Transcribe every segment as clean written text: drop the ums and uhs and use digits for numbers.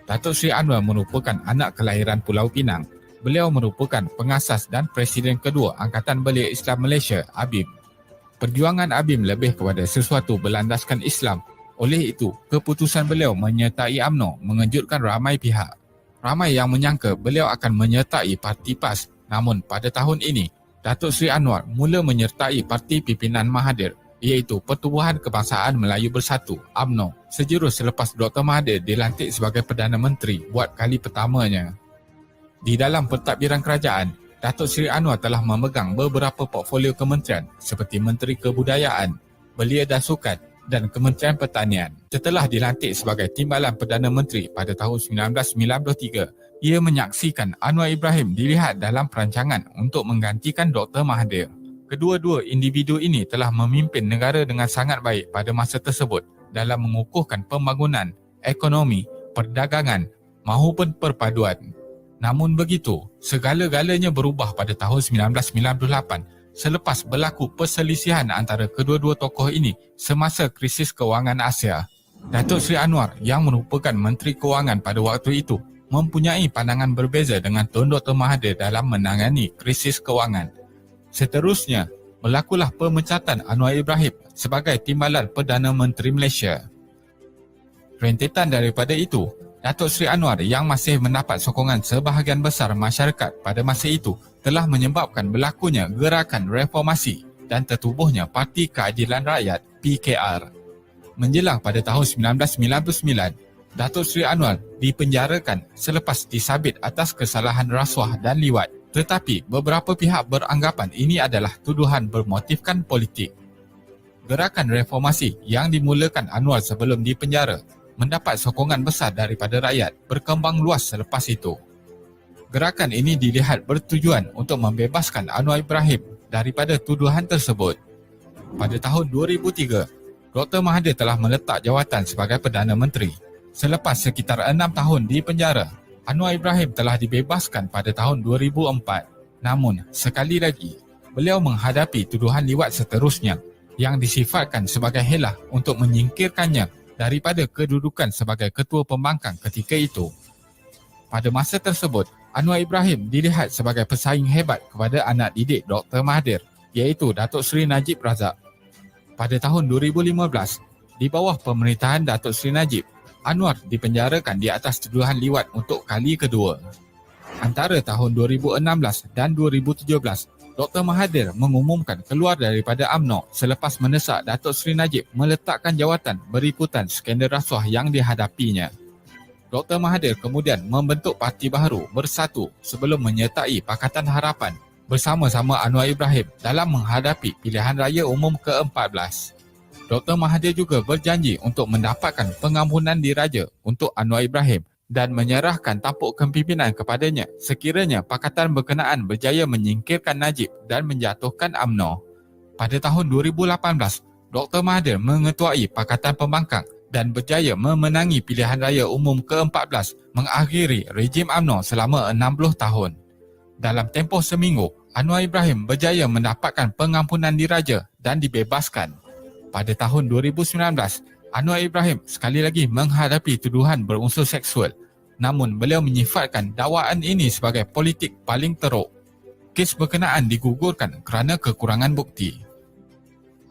Datuk Seri Anwar merupakan anak kelahiran Pulau Pinang. Beliau merupakan pengasas dan Presiden kedua Angkatan Belia Islam Malaysia, ABIM. Perjuangan ABIM lebih kepada sesuatu berlandaskan Islam. Oleh itu, keputusan beliau menyertai UMNO mengejutkan ramai pihak. Ramai yang menyangka beliau akan menyertai Parti PAS. Namun pada tahun ini, Datuk Seri Anwar mula menyertai Parti Pimpinan Mahathir, iaitu Pertubuhan Kebangsaan Melayu Bersatu, UMNO, sejurus selepas Dr. Mahathir dilantik sebagai Perdana Menteri buat kali pertamanya. Di dalam pentadbiran kerajaan, Datuk Seri Anwar telah memegang beberapa portfolio kementerian seperti Menteri Kebudayaan, Belia dan Sukan dan Kementerian Pertanian. Setelah dilantik sebagai Timbalan Perdana Menteri pada tahun 1993, ia menyaksikan Anwar Ibrahim dilihat dalam perancangan untuk menggantikan Dr. Mahathir. Kedua-dua individu ini telah memimpin negara dengan sangat baik pada masa tersebut dalam mengukuhkan pembangunan, ekonomi, perdagangan mahupun perpaduan. Namun begitu, segala-galanya berubah pada tahun 1998 selepas berlaku perselisihan antara kedua-dua tokoh ini semasa krisis kewangan Asia. Datuk Seri Anwar yang merupakan Menteri Kewangan pada waktu itu mempunyai pandangan berbeza dengan Tun Dr. Mahathir dalam menangani krisis kewangan. Seterusnya, berlakulah pemecatan Anwar Ibrahim sebagai Timbalan Perdana Menteri Malaysia. Rentetan daripada itu, Datuk Seri Anwar yang masih mendapat sokongan sebahagian besar masyarakat pada masa itu telah menyebabkan berlakunya gerakan reformasi dan tertubuhnya Parti Keadilan Rakyat PKR. Menjelang pada tahun 1999, Datuk Seri Anwar dipenjarakan selepas disabit atas kesalahan rasuah dan liwat. Tetapi beberapa pihak beranggapan ini adalah tuduhan bermotifkan politik. Gerakan reformasi yang dimulakan Anwar sebelum dipenjara mendapat sokongan besar daripada rakyat berkembang luas selepas itu. Gerakan ini dilihat bertujuan untuk membebaskan Anwar Ibrahim daripada tuduhan tersebut. Pada tahun 2003, Dr. Mahathir telah meletak jawatan sebagai Perdana Menteri. Selepas sekitar 6 tahun di penjara, Anwar Ibrahim telah dibebaskan pada tahun 2004. Namun, sekali lagi, beliau menghadapi tuduhan liwat seterusnya yang disifatkan sebagai helah untuk menyingkirkannya daripada kedudukan sebagai Ketua Pembangkang ketika itu. Pada masa tersebut, Anwar Ibrahim dilihat sebagai pesaing hebat kepada anak didik Dr. Mahathir, iaitu Datuk Seri Najib Razak. Pada tahun 2015, di bawah pemerintahan Datuk Seri Najib, Anwar dipenjarakan di atas tuduhan liwat untuk kali kedua. Antara tahun 2016 dan 2017, Dr. Mahathir mengumumkan keluar daripada UMNO selepas mendesak Datuk Seri Najib meletakkan jawatan berikutan skandal rasuah yang dihadapinya. Dr. Mahathir kemudian membentuk parti baru Bersatu sebelum menyertai Pakatan Harapan bersama-sama Anwar Ibrahim dalam menghadapi pilihan raya umum ke-14. Dr. Mahathir juga berjanji untuk mendapatkan pengampunan diraja untuk Anwar Ibrahim dan menyerahkan tampuk kepimpinan kepadanya sekiranya pakatan berkenaan berjaya menyingkirkan Najib dan menjatuhkan UMNO. Pada tahun 2018, Dr. Mahathir mengetuai Pakatan Pembangkang dan berjaya memenangi pilihan raya umum ke-14 mengakhiri rejim UMNO selama 60 tahun. Dalam tempoh seminggu, Anwar Ibrahim berjaya mendapatkan pengampunan diraja dan dibebaskan. Pada tahun 2019, Anwar Ibrahim sekali lagi menghadapi tuduhan berunsur seksual. Namun beliau menyifatkan dakwaan ini sebagai politik paling teruk. Kes berkenaan digugurkan kerana kekurangan bukti.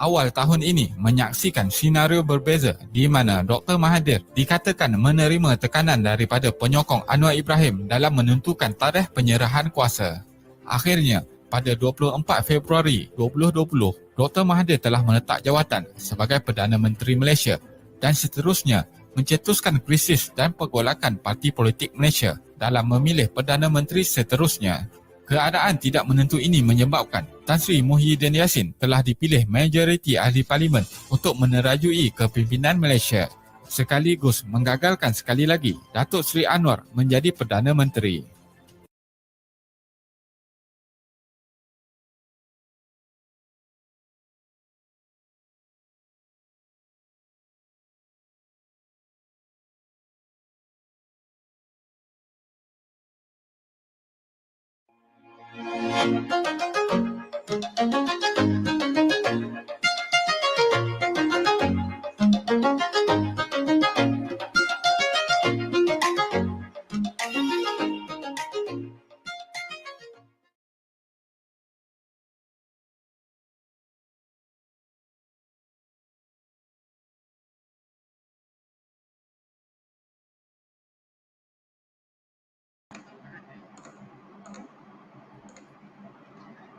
Awal tahun ini menyaksikan senario berbeza di mana Dr. Mahathir dikatakan menerima tekanan daripada penyokong Anwar Ibrahim dalam menentukan tarikh penyerahan kuasa. Akhirnya, pada 24 Februari 2020, Dr. Mahathir telah meletak jawatan sebagai Perdana Menteri Malaysia dan seterusnya mencetuskan krisis dan pergolakan parti politik Malaysia dalam memilih Perdana Menteri seterusnya. Keadaan tidak menentu ini menyebabkan Tan Sri Muhyiddin Yassin telah dipilih majoriti ahli parlimen untuk menerajui kepimpinan Malaysia, sekaligus menggagalkan sekali lagi Datuk Seri Anwar menjadi Perdana Menteri.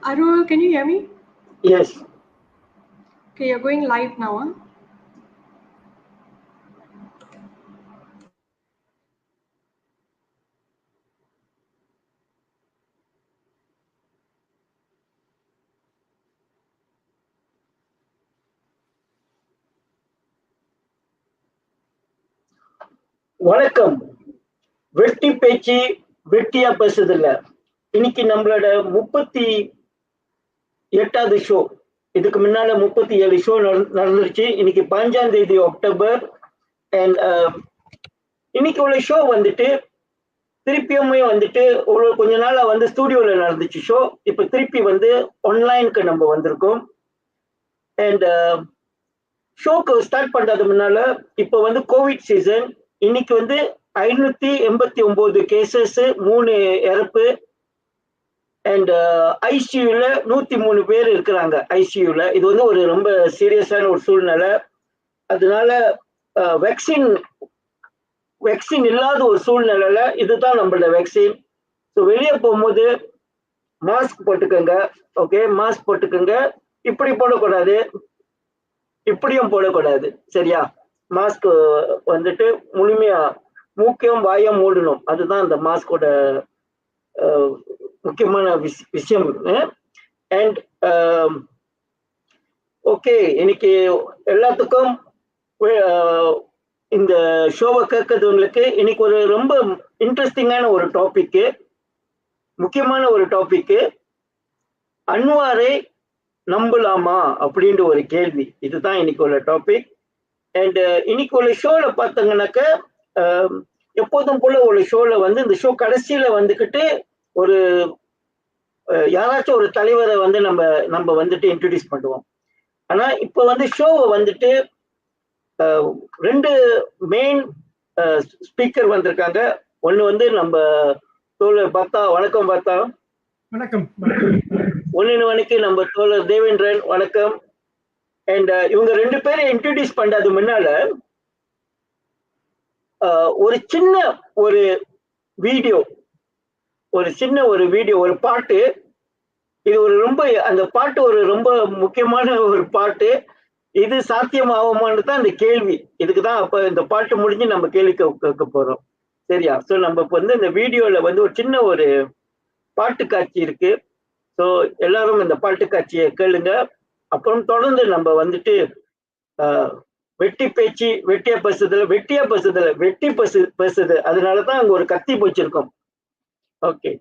Arul, can you hear me? Yes. Okay, you're going live now. Huh? வணக்கம். வெட்டி பேச்சு வெட்டியா பேசுதில்ல. இன்னைக்கு நம்மளோட 38வது show. இதுக்கு முன்னால 37 show நடந்துருச்சு. இன்னைக்கு 5ஆம் தேதி அக்டோபர். அண்ட் இன்னைக்கு உள்ள ஷோ வந்துட்டு திருப்பியுமே வந்துட்டு கொஞ்ச நாளா வந்து ஸ்டூடியோல நடந்துச்சு ஷோ. இப்ப திருப்பி வந்து ஆன்லைனுக்கு நம்ம வந்திருக்கோம். அண்ட் ஷோக்கு ஸ்டார்ட் பண்றது முன்னால இப்ப வந்து கோவிட் சீசன். இன்னைக்கு வந்து 589 கேசஸ், 3 இறப்பு. அண்ட் ஐசியூல 103 பேர் இருக்கிறாங்க ஐசியூல. இது வந்து ஒரு ரொம்ப சீரியஸான ஒரு சூழ்நிலை. அதனால வேக்சின் இல்லாத ஒரு சூழ்நிலையில இதுதான் நம்மளோட வேக்சின். ஸோ வெளியே போகும்போது மாஸ்க் போட்டுக்கோங்க. ஓகே, மாஸ்க் போட்டுக்கோங்க. இப்படி போடக்கூடாது, இப்படியும் போடக்கூடாது. சரியா? மாஸ்க் வந்துட்டு முழுமையா மூக்கையும் வாயும் மூடணும். அதுதான் அந்த மாஸ்கோட முக்கியமான விஷயம். அண்ட் ஓகே, இன்னைக்கு எல்லாத்துக்கும் இந்த ஷோவை கேட்கறவங்களுக்கு இன்னைக்கு ஒரு ரொம்ப இன்ட்ரெஸ்டிங்கான ஒரு டாபிக், முக்கியமான ஒரு டாபிக். அன்வாரை நம்பலாமா அப்படின்ற ஒரு கேள்வி. இதுதான் இன்னைக்கு உள்ள டாபிக். அண்ட் இன்னைக்கு உள்ள ஷோல பார்த்தீங்கன்னாக்க எப்போதும் போல ஒரு ஷோல வந்து இந்த ஷோ கடைசியில வந்துக்கிட்டு ஒரு யாராச்சும் ஒரு தலைவரை வந்து நம்ம வந்துட்டு இன்ட்ரடியூஸ் பண்ணுவோம். ஆனா இப்ப வந்து ஷோவை வந்துட்டு 2 மெயின் ஸ்பீக்கர் வந்திருக்காங்க. ஒண்ணு வந்து நம்ம தோழர் பத்தா. வணக்கம் பத்தா. வணக்கம். ஒன்னு நம்ம தோழர் தேவேந்திரன். வணக்கம். அண்ட் இவங்க 2 பேரை இன்ட்ரடியூஸ் பண்றது முன்னால ஒரு சின்ன ஒரு வீடியோ, ஒரு பாட்டு. இது ஒரு ரொம்ப, அந்த பாட்டு ஒரு ரொம்ப முக்கியமான ஒரு பாட்டு. இது சாத்தியமாகுமான்னு தான் இந்த கேள்வி. இதுக்குதான் அப்ப இந்த பாட்டு முடிஞ்சு நம்ம கேள்வி கேட்க போறோம். சரியா? ஸோ நம்ம இப்போ வந்து இந்த வீடியோல வந்து ஒரு சின்ன ஒரு பாட்டு காட்சி இருக்கு. ஸோ எல்லாரும் இந்த பாட்டு காட்சியை கேளுங்க. அப்புறம் தொடர்ந்து நம்ம வந்துட்டு வெட்டி பேச்சு வெட்டியா பேசுதல், வெட்டி பேசுது. அதனாலதான் அங்க ஒரு கத்தி போச்சிருக்கோம். ஓகே.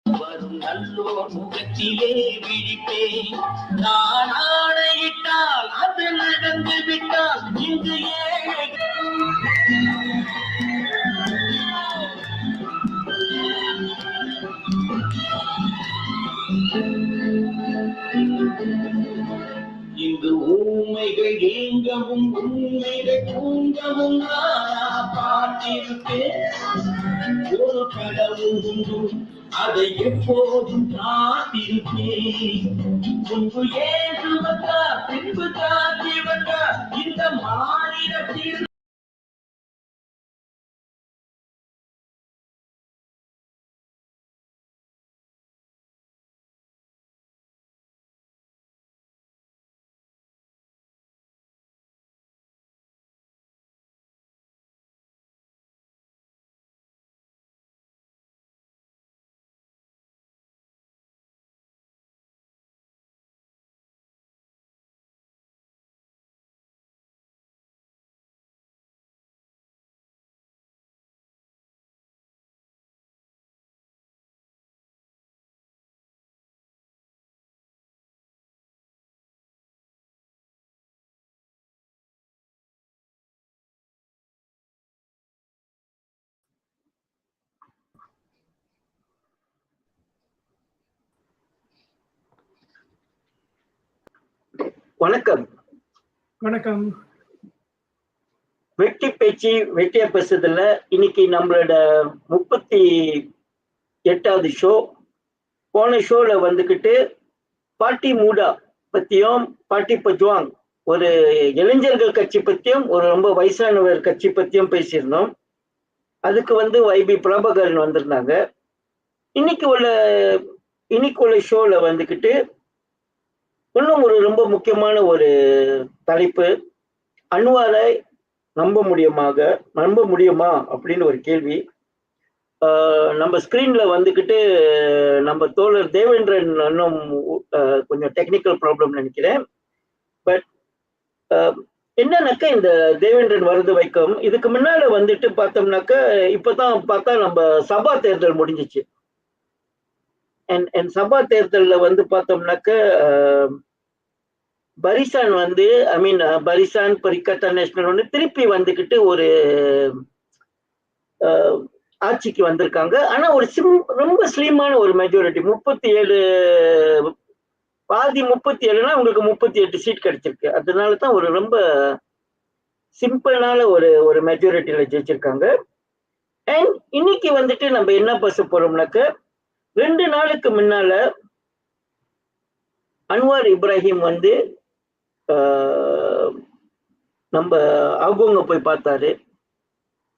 வரும் நல்லோர் முகத்திலே விழிப்பேன். நான் ஆணையிட்டால் அது நடந்து விட்டால் இங்கு இங்கு ஊமைகள் ஏங்கவும் உண்மைகள் தூங்கவும் நானா பார்த்திருப்பேன். ஒரு கடவுள் உண்டு, அதை எப்போதும் காத்திருப்பேன். முன்பு ஏது வந்தா பின்பு காத்தி வந்தா இந்த மாநிலத்தில் வணக்கம். வணக்கம். வெட்டி பேச்சு வெட்டியா பேசுறதுல இன்னைக்கு நம்மளோட 38வது ஷோ. போன ஷோல வந்துக்கிட்டு பாட்டி மூடா பத்தியும், பாட்டி பஜ்வாங் ஒரு இளைஞர்கள் கட்சி பத்தியும், ஒரு ரொம்ப வயசானவர் கட்சி பத்தியும் பேசியிருந்தோம். அதுக்கு வந்து YB பிரபாகரன் வந்திருந்தாங்க. இன்னைக்கு உள்ள ஷோல வந்துகிட்டு இன்னும் ஒரு ரொம்ப முக்கியமான ஒரு தலைப்பு, அன்வாரை நம்ப முடியுமா அப்படின்னு ஒரு கேள்வி. நம்ம ஸ்கிரீன்ல வந்துகிட்டு நம்ம தோழர் தேவேந்திரன் இன்னும் கொஞ்சம் டெக்னிக்கல் ப்ராப்ளம் நினைக்கிறேன். பட் என்னன்னாக்கா இந்த தேவேந்திரன் வருது வைக்கும் இதுக்கு முன்னால வந்துட்டு பார்த்தோம்னாக்க இப்பதான் பார்த்தா நம்ம சபா தேர்தல் முடிஞ்சிச்சு. அண்ட் சபா தேர்தல்ல வந்து பார்த்தோம்னாக்க பரிசான் வந்து பரிசான் பரிகத்தா நேஷனல் ஒன்று திருப்பி வந்துகிட்டு ஒரு ஆட்சிக்கு வந்திருக்காங்க. ஆனா ஒரு ரொம்ப ஸ்லிமான ஒரு மெஜாரிட்டி 37 பாதி 37னா உங்களுக்கு 38 சீட் கிடைச்சிருக்கு. அதனாலதான் ஒரு ரொம்ப சிம்பிளான ஒரு மெஜாரிட்டியில ஜெயிச்சிருக்காங்க. அண்ட் இன்னைக்கு வந்துட்டு நம்ம என்ன பேச போறோம்னாக்க 2 நாளுக்கு முன்னால அன்வார் இப்ராஹிம் வந்து நம்ம அவங்க போய் பார்த்தாரு.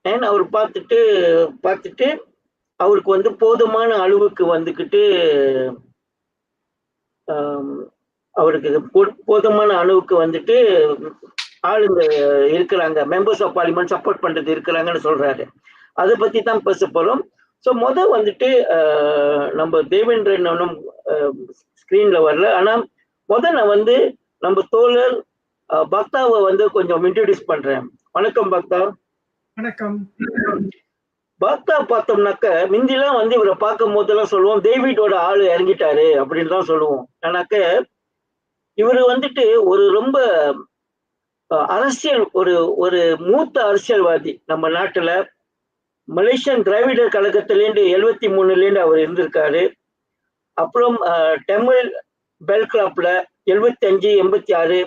அண்ட் அவர் பார்த்துட்டு அவருக்கு வந்து போதுமான அளவுக்கு வந்துக்கிட்டு அவருக்கு போதுமான அளவுக்கு வந்துட்டு ஆளுங்க இருக்கிறாங்க, மெம்பர்ஸ் ஆஃப் பார்லிமெண்ட் சப்போர்ட் பண்றது இருக்கிறாங்கன்னு சொல்றாரு. அதை பத்தி தான் பேச போறோம். ஸோ வந்துட்டு நம்ம தேவேந்திரன் ஒன்றும் ஸ்கிரீன்ல வரல. ஆனா நான் வந்து நம்ம தோழர் பக்தாவை வந்து கொஞ்சம் இன்ட்ரோடியூஸ் பண்றேன். வணக்கம் பக்தா. வணக்கம். பக்தா பார்த்தோம்னாக்க மிந்திலாம் வந்து இவரை பார்க்கும் போதெல்லாம் சொல்லுவோம் டேவிடோட ஆளு இறங்கிட்டாரு அப்படின்னு தான் சொல்லுவோம். ஆனாக்க இவர் வந்துட்டு ஒரு ரொம்ப அரசியல் ஒரு மூத்த அரசியல்வாதி. நம்ம நாட்டுல மலேசியன் திராவிடர் கழகத்திலேருந்து 73லேருந்து அவர் இருந்திருக்காரு. அப்புறம் தமிழ் பெல் கிளப்ல 75, 86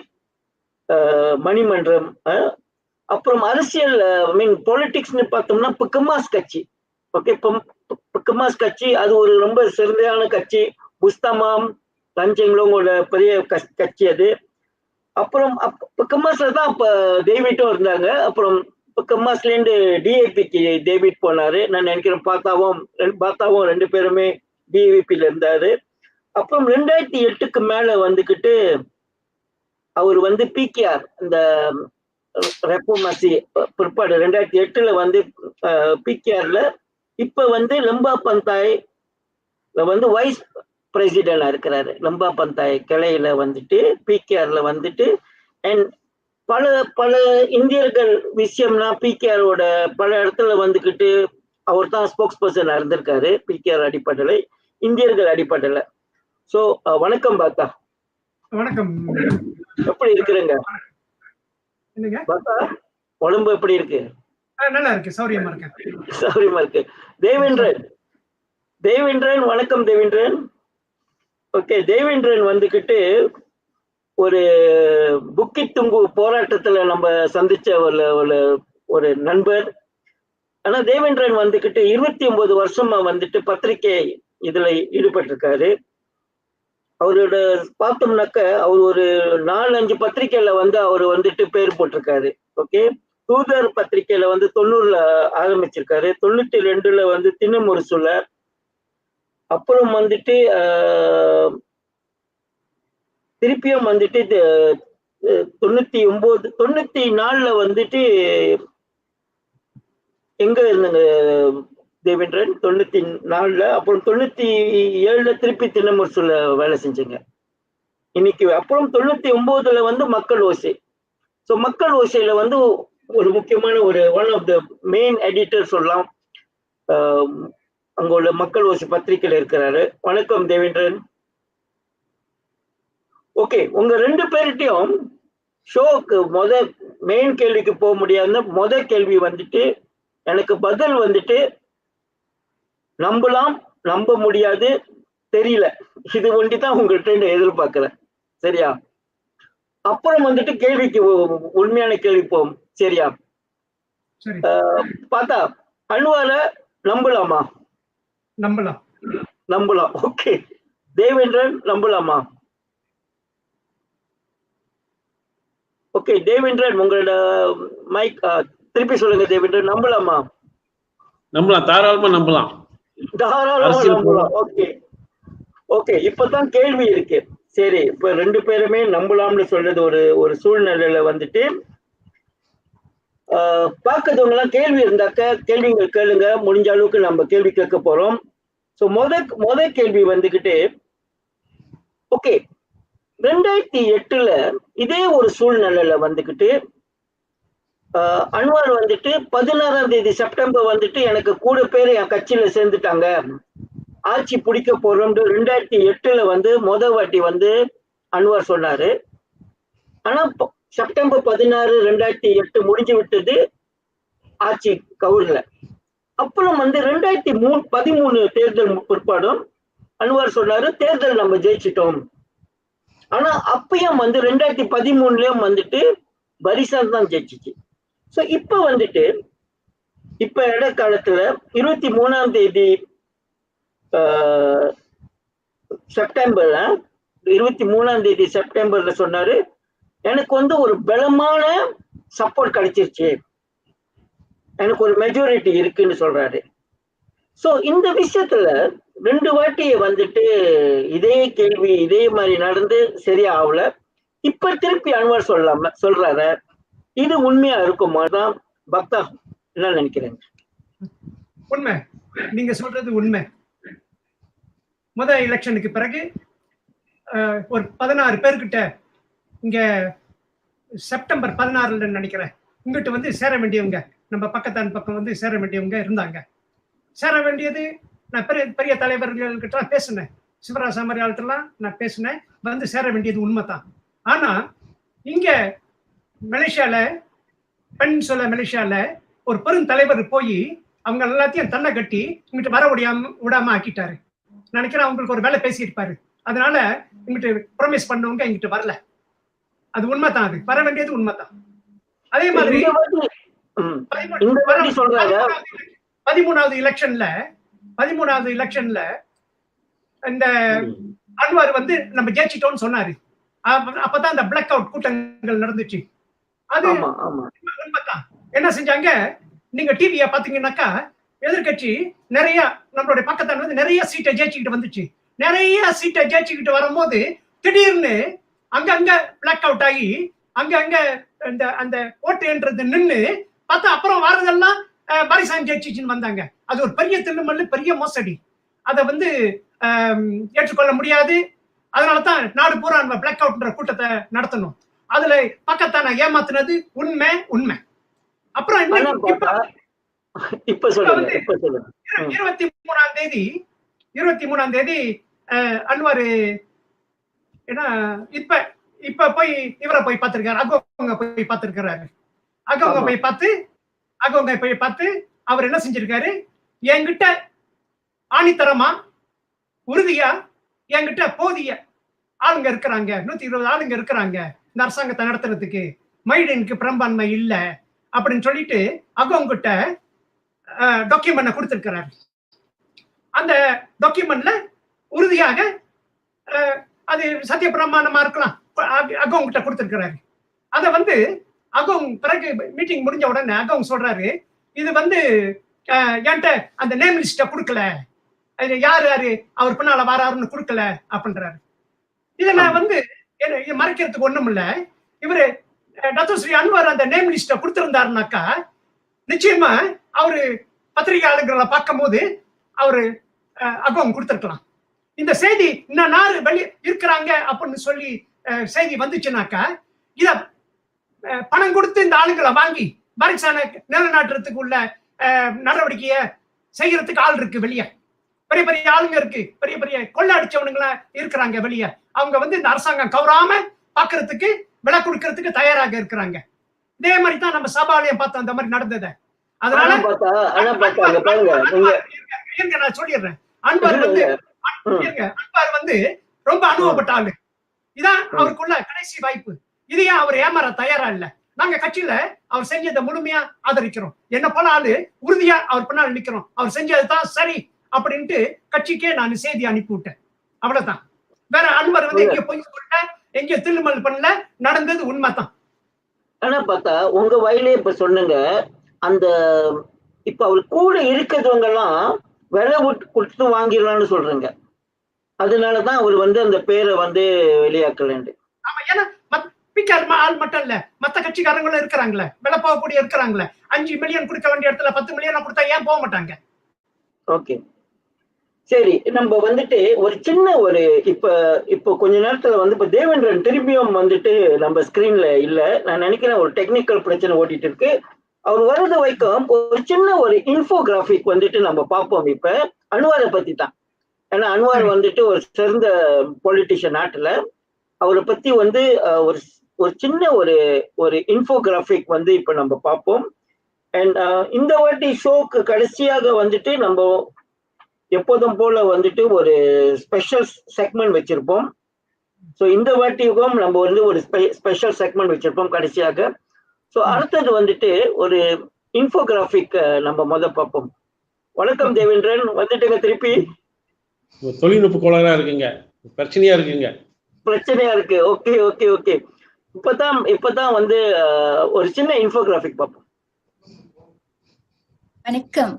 மணிமன்றம். அப்புறம் அரசியல் பொலிட்டிக்ஸ்னு பார்த்தோம்னா பிக்கமாஸ் கட்சி. ஓகே, பிக்கமாஸ் கட்சி அது ஒரு ரொம்ப சிறந்தான கட்சி. புஸ்தமாம் லஞ்சங்களோட பெரிய கட்சி அது. அப்புறம் பிக்கமாஸ்ல தான் அப்ப டேவிட்டும் இருந்தாங்க. அப்புறம் பிக்கமாஸ்லேருந்து டிஏபிக்கு டேவிட் போனாரு. நான் நினைக்கிறேன் பாத்தாவும் 2 பேருமே டிஏபில இருந்தாரு. அப்புறம் 2008க்கு மேல வந்துகிட்டு அவர் வந்து பிகேஆர் இந்த ரெப்போமசி பிற்பாடு 2008ல வந்து பிகேஆர்ல இப்ப வந்து லம்பா பந்தாய் வந்து வைஸ் பிரசிடென்டா இருக்கிறாரு. லம்பா பந்தாய் கிளையில வந்துட்டு பிகேஆர்ல வந்துட்டு அண்ட் பல இந்தியர்கள் விஷயம்னா பிகேஆரோட பல இடத்துல வந்துகிட்டு அவர் தான் ஸ்போக்ஸ் பர்சனா இருந்திருக்காரு பிகேஆர் அடிப்படையில, இந்தியர்கள் அடிப்படையில. ஸோ வணக்கம் பாத்தா. வணக்கம். எப்படி இருக்கிறீங்க பாத்தா? உடம்பு எப்படி இருக்கு? நல்லா இருக்கு, சௌரியமா இருக்கேன். சௌரியமா இருக்கு. தேவேந்திரன் வணக்கம் தேவேந்திரன். ஓகே, தேவேந்திரன் வந்துகிட்டு ஒரு புக்கிட் துங்கு போராட்டத்துல நம்ம சந்திச்ச ஒரு நண்பர். ஆனா தேவேந்திரன் வந்துகிட்டு 29 வருஷமா வந்துட்டு பத்திரிகை இதுல ஈடுபட்டிருக்காரு. அவரோட பார்த்தோம்னாக்க அவர் ஒரு 4-5 பத்திரிகையில வந்து அவர் வந்துட்டு பேர் போட்டிருக்காரு. ஓகே, தூதர் பத்திரிகையில வந்து 90ல ஆரம்பிச்சிருக்காரு. 92ல வந்து தினமுரசுல, அப்புறம் வந்துட்டு திருப்பியும் வந்துட்டு 94ல வந்துட்டு எங்க இருந்தங்க தேவேந்திரன் 94ல, அப்புறம் 97ல திருப்பி தினமுரசுல வேலை செஞ்சீங்க. இன்னைக்கு அப்புறம் 99ல வந்து மக்கள் ஓசை. ஸோ மக்கள் ஓசையில வந்து ஒரு முக்கியமான one of the main editor சொல்லலாம். அங்க உள்ள மக்கள் ஓசை பத்திரிகையில இருக்கிறாரு. வணக்கம் தேவேந்திரன். ஓகே, உங்க 2 பேர்கிட்டையும் ஷோக்கு மெயின் கேள்விக்கு போக முடியாத கேள்வி வந்துட்டு எனக்கு பதில் வந்துட்டு நம்ப முடியாது, தெரியல. இது ஒண்டிதான் உங்கள்கிட்ட எதிர்பார்க்கிறேன். சரியா? அப்புறம் வந்துட்டு கேள்விக்கு உண்மையான கேள்வி போகும். சரியா? பார்த்தா அன்வார நம்பலாமா? நம்பலாம். ஓகே, தேவேந்திரன் நம்பலாமா? ஓகே தேவேந்திரன், உங்களோட மைக் திருப்பி சொல்லுங்க தேவேந்திரன். நம்பலாமா? நம்பலாம், தாராளமா நம்பலாம். தாராளமா அரசியல் நம்பலாம். ஓகே ஓகே, இப்பதான் கேள்வி இருக்கு. சரி, இப்ப 2 பேருமே நம்பலாம்னு சொல்றது ஒரு சூழ்நிலையில வந்துட்டு பார்க்கறவங்க எல்லாம் கேள்வி இருந்தாக்க கேள்விகள் கேளுங்க. முடிஞ்ச அளவுக்கு நம்ம கேள்வி கேட்க போறோம். ஸோ முத கேள்வி வந்துகிட்டு, ஓகே 2008 இதே ஒரு சூழ்நிலையில வந்துகிட்டு அன்வார் வந்துட்டு 16ஆம் தேதி செப்டம்பர் வந்துட்டு எனக்கு கூட பேர் என் கட்சியில சேர்ந்துட்டாங்க, ஆட்சி பிடிக்க போறோம் 2008 வந்து வாட்டி வந்து அன்வார் சொன்னாரு. ஆனா செப்டம்பர் 16, 2008 முடிஞ்சு விட்டது, ஆட்சி கவுர்ல. அப்புறம் வந்து 2013 தேர்தல் பிற்பாடும் அன்வார் சொன்னாரு தேர்தல் நம்ம ஜெயிச்சிட்டோம். ஆனா அப்பயும் வந்து 2013 வந்துட்டு பரிசான் தான் ஜெயிச்சிச்சு. ஸோ இப்ப வந்துட்டு இப்ப இடைக்காலத்துல 23ஆம் தேதி செப்டம்பர்ல 23ஆம் தேதி செப்டம்பர்ல சொன்னாரு எனக்கு வந்து ஒரு பலமான சப்போர்ட் கிடைச்சிருச்சு, எனக்கு ஒரு மெஜாரிட்டி இருக்குன்னு சொல்றாரு. ஸோ இந்த விஷயத்துல 2 வாட்டி வந்துட்டு இதே கேள்வி இதே மாதிரி நடந்து சரியா ஆகல. இப்ப திருப்பி அன்வார் சொல்றாரு, இது உண்மையா இருக்குமா தான் பக்தா என்ன நினைக்கிறேன்? உண்மை, நீங்க சொல்றது உண்மை. எலெக்ஷனுக்கு பிறகு ஒரு 16 பேர்கிட்ட இங்க செப்டம்பர் 16 நினைக்கிறேன் இங்கிட்ட வந்து சேர வேண்டியவங்க, நம்ம பக்கத்தான் பக்கம் வந்து சேர வேண்டியவங்க இருந்தாங்க. சேர வேண்டியது நான் பெரிய பெரிய தலைவர்கள்கிட்ட பேசினேன், சிவராஜ் சாமரியால்கிட்டலாம் நான் பேசினேன், வந்து சேர வேண்டியது உண்மைதான். ஆனா இங்க மலேசியால மலேசியால ஒரு பெரும் தலைவர் போய் அவங்க எல்லாத்தையும் தன்னை கட்டி இங்கிட்ட வர விடாம ஆக்கிட்டாரு. நினைக்கிறேன் அவங்களுக்கு ஒரு வேலை பேசியிருப்பாரு, அதனால இங்கிட்ட ப்ராமிஸ் பண்ணவங்க இங்கிட்ட வரல. அது உண்மைதான், அது வர வேண்டியது உண்மைதான். அதே மாதிரி 13வது எலெக்ஷன்ல இந்த அன்வார் வந்து நம்ம ஜெயிச்சிட்டோம்னு சொன்னாரு. அப்பதான் அந்த பிளாக் அவுட் கூட்டங்கள் நடந்துச்சு. அது உண்மைதான். என்ன செஞ்சாங்க, நீங்க டிவியை பாத்தீங்கன்னாக்கா எதிர்கட்சி நிறைய நம்மளுடைய பக்கத்தால் வந்து நிறைய சீட்டை ஜெயிச்சுக்கிட்டு வந்துச்சு. நிறைய சீட்டை ஜெயிச்சுக்கிட்டு வரும்போது திடீர்னு அங்கங்க பிளாக் அவுட் ஆகி அங்கங்க அந்த ஓட்டுன்றது நின்று பார்த்தா அப்புறம் வரதெல்லாம் பாரிசான் ஜெயிச்சின்னு வந்தாங்க. அது ஒரு பெரிய தில்லுமல்லு, பெரிய மோசடி. அதை வந்து ஏற்றுக்கொள்ள முடியாது. அதனாலதான் நாடு பூரா நம்ம பிளாக் அவுட்ன்ற கூட்டத்தை நடத்தணும். அதுல பக்கத்தான ஏமாத்துனது உண்மை. அப்புறம் 23ஆம் தேதி அன்வார் இப்ப போய் இவரை போய் பார்த்திருக்காரு, அகோங்க போய் பார்த்திருக்கிறாரு. அகோங்க போய் பார்த்து அவர் என்ன செஞ்சிருக்காரு, என்கிட்ட ஆணித்தரமா உறுதியா என்கிட்ட போதிய ஆளுங்க இருக்கிறாங்க, 120 ஆளுங்க இருக்கிறாங்க இந்த அரசாங்கத்தை நடத்துறதுக்கு, மைடனுக்கு பெரும்பான்மை இல்ல அப்படின்னு சொல்லிட்டு அகோங்கிட்ட டாக்குமெண்ட கொடுத்திருக்கிறாரு. அந்த டாக்குமெண்ட்ல உறுதியாக அது சத்திய பிரமாணமா இருக்கலாம், அகோங்கிட்ட கொடுத்திருக்கிறாரு. அதை வந்து அகோங் பிறகு மீட்டிங் முடிஞ்ச உடனே அகோங் சொல்றாரு, இது வந்து என்கிட்ட அந்த நேம் லிஸ்ட கொடுக்கல, யாரு அவர் பின்னால வராருன்னு கொடுக்கல அப்படின்றாரு. இதை நான் வந்து மறைக்கிறதுக்கு ஒண்ணும் இல்ல. இவரு டாக்டர் ஸ்ரீ அன்வார் அந்த நேம் லிஸ்ட கொடுத்திருந்தாருனாக்கா நிச்சயமா அவரு பத்திரிகையாளர்களை பார்க்கும் போது அவரு அகோங் கொடுத்திருக்கலாம். இந்த செய்தி இன்னும் 4 வெளியே இருக்கிறாங்க அப்படின்னு சொல்லி செய்தி வந்துச்சுனாக்கா இத பணம் கொடுத்து இந்த ஆளுங்களை வாங்கி பாரிசான நிலநாட்டுறதுக்கு உள்ள நடவடிக்கைய செய்யறதுக்கு ஆள் இருக்கு வெளியே, பெரிய பெரிய ஆளுங்க இருக்கு, பெரிய பெரிய கொள்ள அடிச்சவனுங்களா இருக்கிறாங்க வெளியே. அவங்க வந்து இந்த அரசாங்கம் கவராம பாக்குறதுக்கு விலை கொடுக்கறதுக்கு தயாராக இருக்கிறாங்க. இதே மாதிரி தான் நம்ம சபாலயம் பார்த்தோம் அந்த மாதிரி நடந்தது. அதனால நான் சொல்லிடுறேன், அன்பார் வந்து ரொம்ப அனுபவப்பட்ட ஆளு. இதான் அவருக்குள்ள கடைசி வாய்ப்பு. இதையும் அவர் ஏமாற தயாரா இல்ல. நாங்க கட்சியில அவர் செஞ்சதை முழுமையா ஆதரிக்கிறோம். என்ன போல ஆளு உறுதியா அவர் பின்னால் நிக்கிறோம், அவர் செஞ்சதுதான் சரி அப்படின்ட்டு கட்சிக்கே நான் செய்தி அனுப்பி விட்டேன். அவ்வளவுதான். வேற அன்வர் வந்து எங்க பொய் சொல்ல, எங்க தில்லுமல் பண்ணல, நடந்தது உண்மைதான். ஆனா பார்த்தா உங்க வாயிலே இப்ப சொன்னுங்க, அந்த இப்ப அவர் கூட இருக்கிறவங்க எல்லாம் விலை கொடுத்து வாங்கிடலாம்னு சொல்றீங்க. அதனாலதான் அவர் வந்து அந்த பேரை வந்து வெளியாக்கலண்டு. ஆமா, ஏன்னா ஆள் மட்டும் இல்ல, மத்த கட்சிக்காரங்களும் இருக்கிறாங்களே, விலை போகக்கூடிய இருக்கிறாங்களே. 5 மில்லியன் கொடுக்க வேண்டிய இடத்துல 10 மில்லியன் கொடுத்தா ஏன் போக மாட்டாங்க? ஓகே, சரி. நம்ம வந்துட்டு ஒரு சின்ன ஒரு இப்போ கொஞ்ச நேரத்துல வந்து இப்ப தேவேந்திரன் திரும்பியும் வந்துட்டு நம்ம ஸ்கிரீன்ல இல்ல. நான் நினைக்கிறேன் ஒரு டெக்னிக்கல் பிரச்சனை ஓட்டிட்டு இருக்கு. அவர் வர்றது வரைக்கும் ஒரு சின்ன ஒரு இன்ஃபோகிராபிக் வந்துட்டு நம்ம பார்ப்போம். இப்ப அன்வாரை பத்தி தான். ஏன்னா அன்வார் வந்துட்டு ஒரு சிறந்த பொலிட்டிஷியன் நாட்டுல. அவரை பத்தி வந்து ஒரு ஒரு சின்ன ஒரு இன்ஃபோகிராபிக் வந்து இப்ப நம்ம பார்ப்போம். அண்ட் இந்த வாட்டி ஷோக்கு கடைசியாக வந்துட்டு நம்ம எப்போதும் போல வந்துட்டு ஒரு ஸ்பெஷல் செக்மெண்ட் வச்சிருப்போம். ஸோ இந்த வாட்டியும் நம்ம வந்து ஒரு ஸ்பெஷல் செக்மெண்ட் வச்சிருப்போம் கடைசியாக. ஸோ அடுத்தது வந்துட்டு ஒரு இன்ஃபோகிராபிக் நம்ம பார்ப்போம். வணக்கம் தேவேந்திரன், வந்துட்டுங்க திருப்பி. தொழில்நுட்ப கோளாறா இருக்குங்க, பிரச்சனையா இருக்குங்க. பிரச்சனையா இருக்கு. Okay okay okay. இப்பதான் வந்து ஒரு சின்ன இன்ஃபோகிராபிக் பார்ப்போம். வணக்கம்.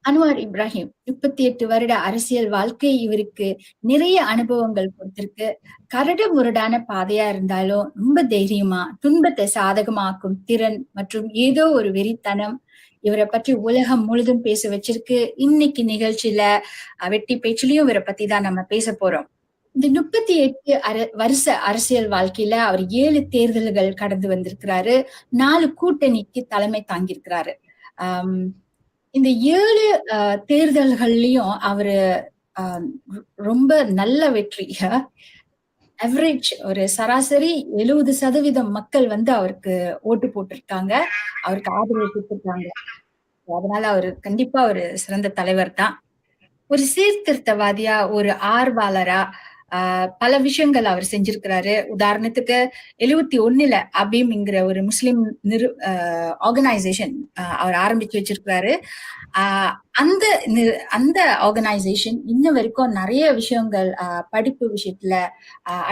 அன்வார் இப்ராஹிம் 38 வருட அரசியல் வாழ்க்கை இவருக்கு நிறைய அனுபவங்கள் கொடுத்திருக்கு. கரடு முரடான பாதையா இருந்தாலும் ரொம்ப தைரியமா துன்பத்தை சாதகமாக்கும் திறன் மற்றும் ஏதோ ஒரு வெறித்தனம் இவரை பற்றி உலகம் முழுதும் பேச வச்சிருக்கு. இன்னைக்கு நிகழ்ச்சியில வெட்டி பேச்சிலையும் இவரை பத்தி தான் நம்ம பேச போறோம். இந்த 38 வருஷ அரசியல் வாழ்க்கையில அவர் 7 தேர்தல்கள் கடந்து வந்திருக்கிறாரு. 4 கூட்டணிக்கு தலைமை தாங்கியிருக்கிறாரு. இந்த 7 தேர்தல்கள்லயும் அவரு ரொம்ப நல்ல வெற்றி. அவரேஜ் ஒரு சராசரி 70% மக்கள் வந்து அவருக்கு ஓட்டு போட்டிருக்காங்க, அவருக்கு ஆதரவு கொடுத்திருக்காங்க. அதனால அவரு கண்டிப்பா ஒரு சிறந்த தலைவர் தான். ஒரு சீர்திருத்தவாதியா, ஒரு ஆர்வலரா பல விஷயங்கள் அவர் செஞ்சிருக்கிறாரு. உதாரணத்துக்கு 71 அபீம்ங்கிற ஒரு முஸ்லிம் ஆர்கனைசேஷன் அவர் ஆரம்பிச்சு வச்சிருக்கிறாரு. அந்த ஆர்கனைசேஷன் இன்ன வரைக்கும் நிறைய விஷயங்கள் படிப்பு விஷயத்துல,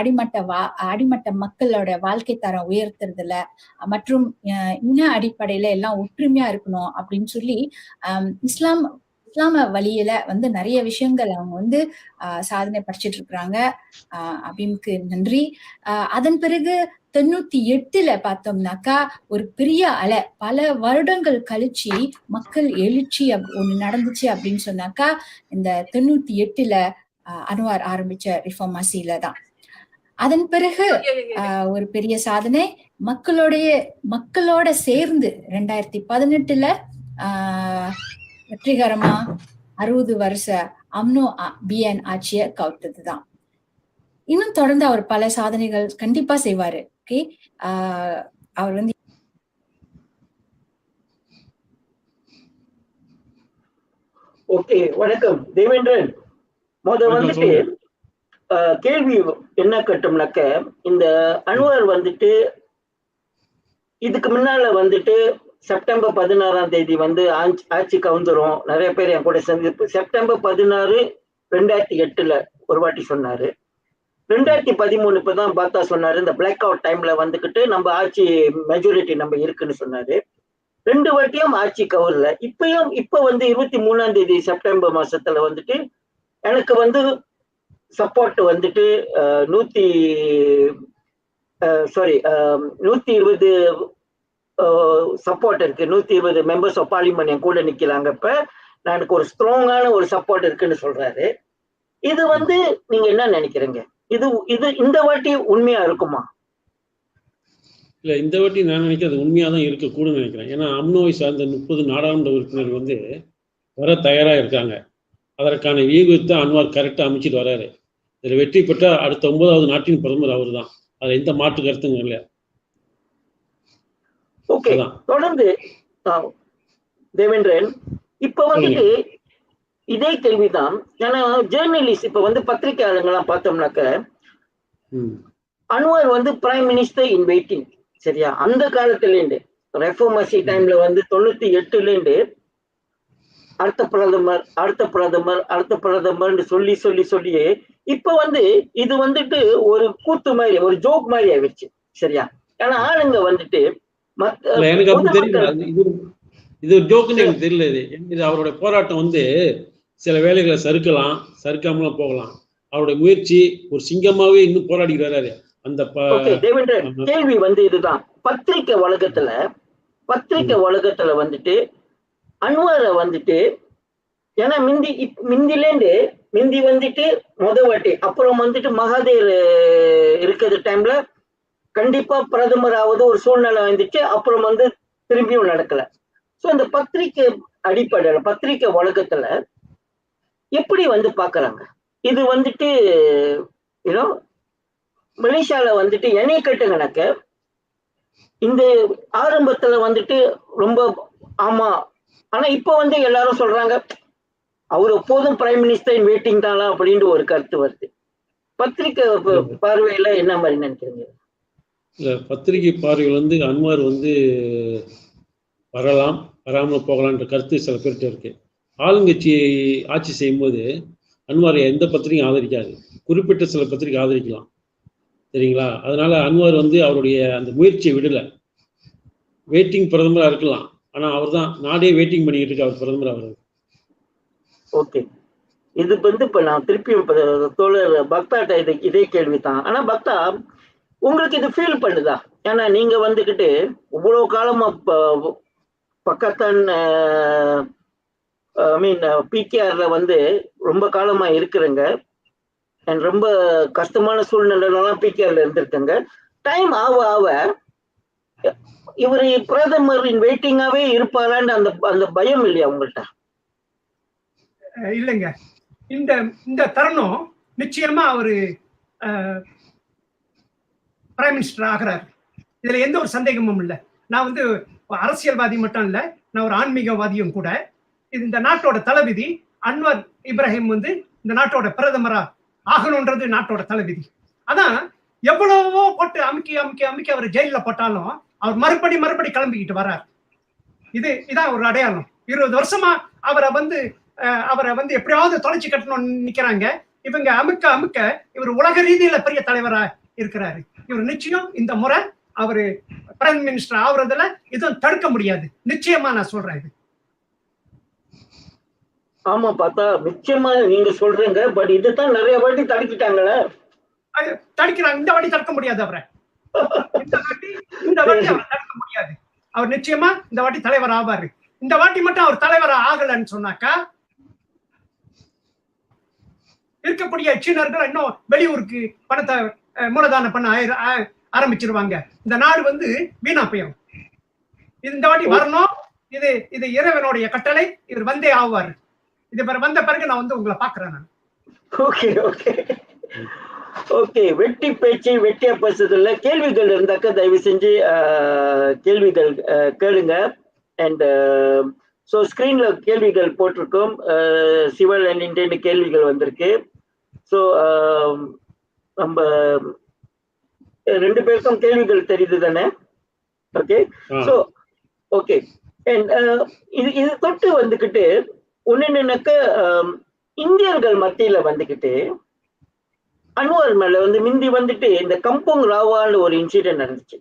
அடிமட்ட மக்களோட வாழ்க்கை தரம் உயர்த்துறதுல மற்றும் இன அடிப்படையில எல்லாம் ஒற்றுமையா இருக்கணும் அப்படின்னு சொல்லி இஸ்லாம வழியில வந்து நிறைய விஷயங்கள் அவங்க வந்து சாதனை படிச்சுட்டு இருக்கிறாங்க. அபீம்க்கு நன்றி. அதன் பிறகு 98 பார்த்தோம்னாக்கா ஒரு பெரிய அலை, பல வருடங்கள் கழிச்சு மக்கள் எழுச்சி ஒண்ணு நடந்துச்சு அப்படின்னு சொன்னாக்கா இந்த 98 அன்வார் ஆரம்பிச்ச ரிஃபார்மசியில தான். அதன் பிறகு ஒரு பெரிய சாதனை மக்களோட சேர்ந்து 2018 வெற்றிகரமா 60 வருஷ அம்னோ பிஎன் ஆட்சிய கவுத்ததுதான். இன்னும் தொடர்ந்து அவர் பல சாதனைகள் கண்டிப்பா செய்வாரு. ஓகே, அவர் வந்து ஓகே. வணக்கம் தேவேந்திரன். வந்துட்டு கேள்வி என்ன கட்டோம்னாக்க, இந்த அன்வார் வந்துட்டு இதுக்கு முன்னால வந்துட்டு செப்டம்பர் 16 வந்து ஆட்சி கவுந்துரும், நிறைய பேர் என் கூட சேர்ந்து செப்டம்பர் 16, 2008 ஒரு வாட்டி சொன்னாரு. 2013 இப்பதான் பார்த்தா சொன்னாரு, இந்த பிளாக் அவுட் டைம்ல வந்துகிட்டு நம்ம ஆட்சி மெஜாரிட்டி நம்ம இருக்குன்னு சொன்னாரு. 2 வாட்டியும் ஆட்சி கவர்ல. இப்ப வந்து 23 செப்டம்பர் மாசத்துல வந்துட்டு எனக்கு வந்து சப்போர்ட் வந்துட்டு 120 சப்போர்ட் இருக்கு. 120 மெம்பர்ஸ் ஆஃப் பார்லிமெண்ட் என் கூட நிக்கிறாங்க. இப்ப நான் எனக்கு ஒரு ஸ்ட்ராங்கான ஒரு சப்போர்ட் இருக்குன்னு சொல்றாரு. இது வந்து நீங்க என்ன நினைக்கிறீங்க? இது இந்த வாட்டி உண்மையா இருக்குமா? இல்ல, இந்த வாட்டி நான் நினைக்கிறது உண்மையா தான் இருக்கக்கூடும் நினைக்கிறேன். ஏன்னா அம்னோவை சார்ந்த 30 நாடாளுமன்ற உறுப்பினர் வந்து வர தயாரா இருக்காங்க. அதற்கான வியூகத்தை அன்வார் கரெக்டா அமைச்சிட்டு வர்றாரு. இதில் வெற்றி பெற்றா அடுத்த 9வது நாட்டின் பிரதமர் அவர் தான். அதுல எந்த மாற்று கருத்துங்க இல்லையா? ஓகே, தொடர்ந்து தேவேந்திரன் இப்ப வந்துட்டு இதே கேள்விதான். ஏன்னா ஜேர்னலிஸ்ட் இப்ப வந்து பத்திரிகையாளர்கள்லாம் பார்த்தோம்னாக்க அன்வார் வந்து பிரைம் மினிஸ்டர் இன் வெயிட்டிங். சரியா? அந்த காலத்துல இருந்து ரெஃபார்மசி டைம்ல வந்து 98 அடுத்த பிரதமர் சொல்லியே இப்ப வந்து இது வந்துட்டு ஒரு கூத்து மாதிரி, ஒரு ஜோக் மாதிரி ஆயிடுச்சு. சரியா? ஏன்னா ஆளுங்க வந்துட்டு இல்ல எனக்கு அப்படி தெரியல. பொதுமக்கள் இது ஒரு ஜோக்குன்னு எனக்கு தெரியல. இது அவருடைய போராட்டம் வந்து சில வேலைகளை சறுக்காமலாம் போகலாம். அவருடைய முயற்சி ஒரு சிங்கமாவே இன்னும் போராடிட்டு வர்றாரு. அந்த தேவேந்திரன், கேள்வி வந்து இதுதான். பத்திரிக்கை உலகத்துல வந்துட்டு அன்வாரை வந்துட்டு, ஏன்னா மிந்தி வந்துட்டு வாட்டி, அப்புறம் வந்துட்டு மகாதேர் இருக்கிற டைம்ல கண்டிப்பா பிரதமர் ஆவது ஒரு சூழ்நிலை வந்துச்சு. அப்புறம் வந்து திரும்பியும் நடக்கல. சோ இந்த பத்திரிக்கை அடிப்படையில பத்திரிக்கை உலகத்துல எப்படி வந்து பாக்குறாங்க இது வந்துட்டு? மலேசியால வந்துட்டு என்னை கேட்டுங்கனாக்க, இந்த ஆரம்பத்துல வந்துட்டு ரொம்ப ஆமா, ஆனா இப்ப வந்து எல்லாரும் சொல்றாங்க அவர் எப்போதும் பிரைம் மினிஸ்டர் இன் வெயிட்டிங் தானா அப்படின்னு ஒரு கருத்து வருது. பத்திரிக்கை பார்வையில என்ன மாதிரி நினைக்கிறீங்க? இல்ல, பத்திரிகை பார்வையில் வந்து அன்வார் வந்து வராமல் போகலான்ற கருத்து சில பேர்கிட்ட இருக்கு. ஆளுங்கட்சி ஆட்சி செய்யும்போது அன்வாரை எந்த பத்திரிகையும் ஆதரிக்காது, குறிப்பிட்ட சில பத்திரிகை ஆதரிக்கலாம், சரிங்களா? அதனால அன்வார் வந்து அவருடைய அந்த முயற்சியை விடல. வெயிட்டிங் பிரதமராக இருக்கலாம், ஆனா அவர் தான் நாடே வெயிட்டிங் பண்ணிக்கிட்டு இருக்கு அவர் பிரதமர் ஆகிறது. ஓகே, இது வந்து இப்ப நான் திருப்பியும் தோழர் பக்தாட்ட இதே கேள்விதான். ஆனா பக்தா, உங்களுக்கு இது ஃபீல் பண்ணுதா? ஏன்னா நீங்க வந்துகிட்டு இவ்வளவு காலமா பக்கத்தான் பிகேஆர்ல வந்து ரொம்ப காலமா இருக்கிறங்க, ரொம்ப கஷ்டமான சூழ்நிலைலாம் பிகேஆர்ல இருந்திருக்குங்க. டைம் ஆக இவரு பிரதமரின் வெயிட்டிங்காவே இருப்பாரான்னு அந்த பயம் இல்லையா உங்கள்கிட்ட? இல்லைங்க, இந்த தருணம் நிச்சயமா அவரு பிரைம் மினிஸ்டர் ஆகிறார். இதுல எந்த ஒரு சந்தேகமும் இல்லை. நான் வந்து அரசியல்வாதி மட்டும் இல்ல, நான் ஒரு ஆன்மீகவாதியும் கூட. இந்த நாட்டோட தளபதி அன்வர் இப்ராஹிம் வந்து இந்த நாட்டோட பிரதமரா ஆகணும்ன்றது நாட்டோட தளபதி. அதான் எவ்வளவோ போட்டு அமுக்கி அவர் ஜெயில போட்டாலும் அவர் மறுபடி கிளம்பிக்கிட்டு வர்றார். இதான் ஒரு அடையாளம். 20 வருஷமா அவரை வந்து எப்படியாவது தொலைச்சு கட்டணும்னு நிக்கிறாங்க. இவங்க அமுக்க இவர் உலக ரீதியில பெரிய தலைவரா இருக்கிறாரு. இவர் நிச்சயம் இந்த முறை அவரு பிரைம் மினிஸ்டர் ஆகுறதுல இதுவும் தடுக்க முடியாது. நிச்சயமா நான் சொல்றேன் இது. ஆமா பார்த்தா நிச்சயமா நீங்க சொல்றீங்க. பட் இதுதான் நிறைய வாட்டி தடுக்கிட்டாங்களே. தடுக்கிறாங்க. இந்த வாட்டி தடுக்க முடியாது அவரை. இந்த வாட்டி அவர் தடுக்க முடியாது. அவர் நிச்சயமா இந்த வாட்டி தலைவர் ஆவாரு. இந்த வாட்டி மட்டும் அவர் தலைவர் ஆகலன்னு சொன்னாக்கா இருக்கக்கூடிய சீனர்கள் இன்னும் வெளியூருக்கு பணத்தை மூலதானம் பண்ண ஆரம்பிச்சிருவாங்க. இந்த நாடு வந்து வீணா போயிடும். இந்த வாட்டி வரணும். இது இறைவனுடைய கட்டளை. இவர் வந்தே ஆவார். இது வந்த பிறகு நான் வந்து உங்களை பாக்குறேன். ஓகே, வெட்டி பேச்சு வெட்டியா பேசுறதுல கேள்விகள் இருந்தாக்க தயவு செஞ்சு கேள்விகள் கேளுங்க. அண்ட் ஸோ ஸ்கிரீன்ல கேள்விகள் போட்டிருக்கோம். சிவல் அண்ட் இந்தியன் கேள்விகள் வந்திருக்கு. ஸோ நம்ம 2 பேருக்கும் கேள்விகள் தெரியுது தானே? Okay, so okay. அண்ட் இது தொட்டு வந்துக்கிட்டு ஒன்னுனாக்க இந்தியர்கள் மத்தியில வந்துக்கிட்டு அன்வார் மேல வந்து மிந்தி வந்துட்டு இந்த கம்போங் ராவான்னு ஒரு இன்சிடென்ட் நடந்துச்சு.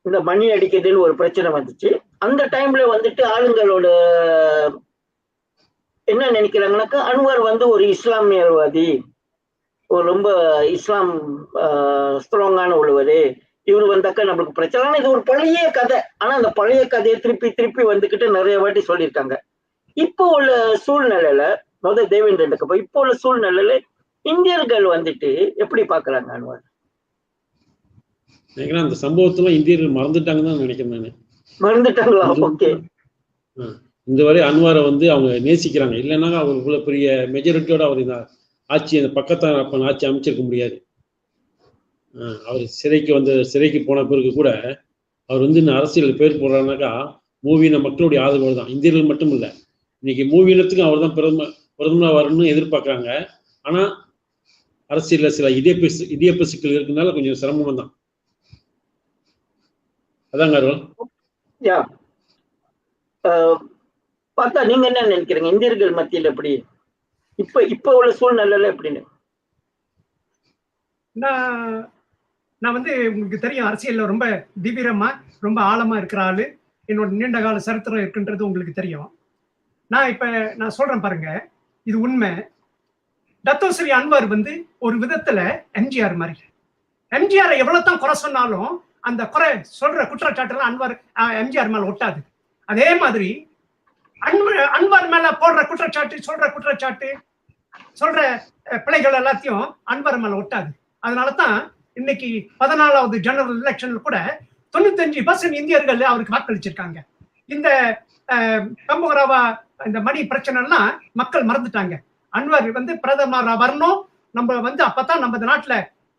இந்த மணி அடிக்கிறதுன்னு ஒரு பிரச்சனை வந்துச்சு. அந்த டைம்ல வந்துட்டு ஆளுங்களோட என்ன நினைக்கிறாங்கன்னாக்கா, அன்வார் வந்து ஒரு இஸ்லாமியவாதி, ஒரு ரொம்ப இஸ்லாம் ஸ்ட்ராங்கான உள்ளவர், இவரு வந்தாக்கா நம்மளுக்கு பிரச்சனை. ஆனா இது ஒரு பழைய கதை. ஆனா அந்த பழைய கதையை திருப்பி வந்துக்கிட்டு நிறைய வாட்டி சொல்லியிருக்காங்க. இப்போ உள்ள சூழ்நிலையில தேவேந்திரனுக்கு இப்போ உள்ள சூழ்நிலையில இந்தியர்கள் வந்துட்டு எப்படி பாக்குறாங்க அன்வார்? அந்த சம்பவத்துல இந்தியர்கள் மறந்துட்டாங்கன்னு தான் நினைக்கிறேன் நானு. மறந்துட்டாங்களா? ஓகே, இந்த வரை அன்வாரை வந்து அவங்க நேசிக்கிறாங்க. இல்லைன்னா அவர் இவ்வளவு பெரிய மெஜாரிட்டியோட அவர் இந்த ஆட்சி அந்த பக்கத்தான் ஆட்சி அமைச்சிருக்க முடியாது. அவர் சிறைக்கு போன பிறகு கூட அவர் வந்து இந்த அரசியல் பேர் போடுறாருனாக்கா மூவின மக்களுடைய ஆதரவு தான். இந்தியர்கள் மட்டும் இல்லை, இன்னைக்கு மூவினத்துக்கும் அவர் தான் பிரதமராக வரணும்னு எதிர்பார்க்குறாங்க. ஆனா அரசியல்ல சில இடியப்ப சிக்கல் இருக்குனால கொஞ்சம் சிரமம் தான். அதாங்க பார்த்தா நீங்க என்ன நினைக்கிறீங்க? இந்தியர்கள் மத்தியில் எப்படி இப்ப உள்ள சூழ்நிலையில எப்படின்னு? நான் வந்து உங்களுக்கு தெரியும் அரசியல்ல ரொம்ப தீவிரமா ரொம்ப ஆழமா இருக்கிற ஆளு, என்னோட நீண்ட கால சரித்திரம் இருக்குன்றது உங்களுக்கு தெரியும். நான் சொல்றேன் பாருங்க, இது உண்மை. டத்தோஸ்ரீ அன்வர் வந்து ஒரு விதத்துல எம்ஜிஆர் மாதிரி. எம்ஜிஆர் எவ்வளவுதான் குறை சொன்னாலும் அந்த குறை சொல்ற குற்றச்சாட்டுலாம் எம்ஜிஆர் மேல ஒட்டாது. அதே மாதிரி அன்வர் மேல போடுற குற்றச்சாட்டு, சொல்ற பிழைகள் எல்லாத்தையும் அன்வர் மேல ஒட்டாது. அதனாலதான் இன்னைக்கு 14வது ஜெனரல் எலெக்ஷன்ல கூட 95% இந்தியர்கள் அவருக்கு வாக்களிச்சிருக்காங்க. இந்த கம்புகராவா இந்த மணி பிரச்சனை எல்லாம் மக்கள் மறந்துட்டாங்க. அன்வர் வந்து பிரதமரா வரணும், நம்ம வந்து அப்பதான் நம்ம நாட்டுல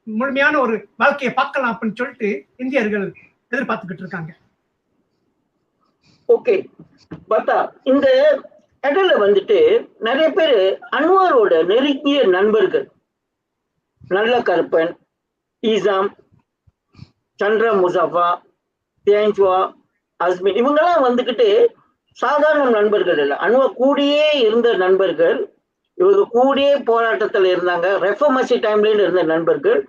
முழுமையான ஒரு வாழ்க்கையை பார்க்கலாம் அப்படின்னு சொல்லிட்டு இந்தியர்கள் எதிர்பார்த்துக்கிட்டு இருக்காங்க. ஓகே, பார்த்தா இந்த இடையில வந்துட்டு நிறைய பேர் அன்வாரோட நெருங்கிய நண்பர்கள், நல்ல கருப்பன், ஈசாம், சந்திர முசாஃபா, தேஞ்சுவா, அஸ்மின், இவங்கெல்லாம் வந்துக்கிட்டு சாதாரண நண்பர்கள் இல்லை, அன்வார் கூடியே இருந்த நண்பர்கள். இவங்க கூடியே போராட்டத்துல இருந்தாங்க, ரெஃபர்மசி டைம்ல இருந்த நண்பர்கள்.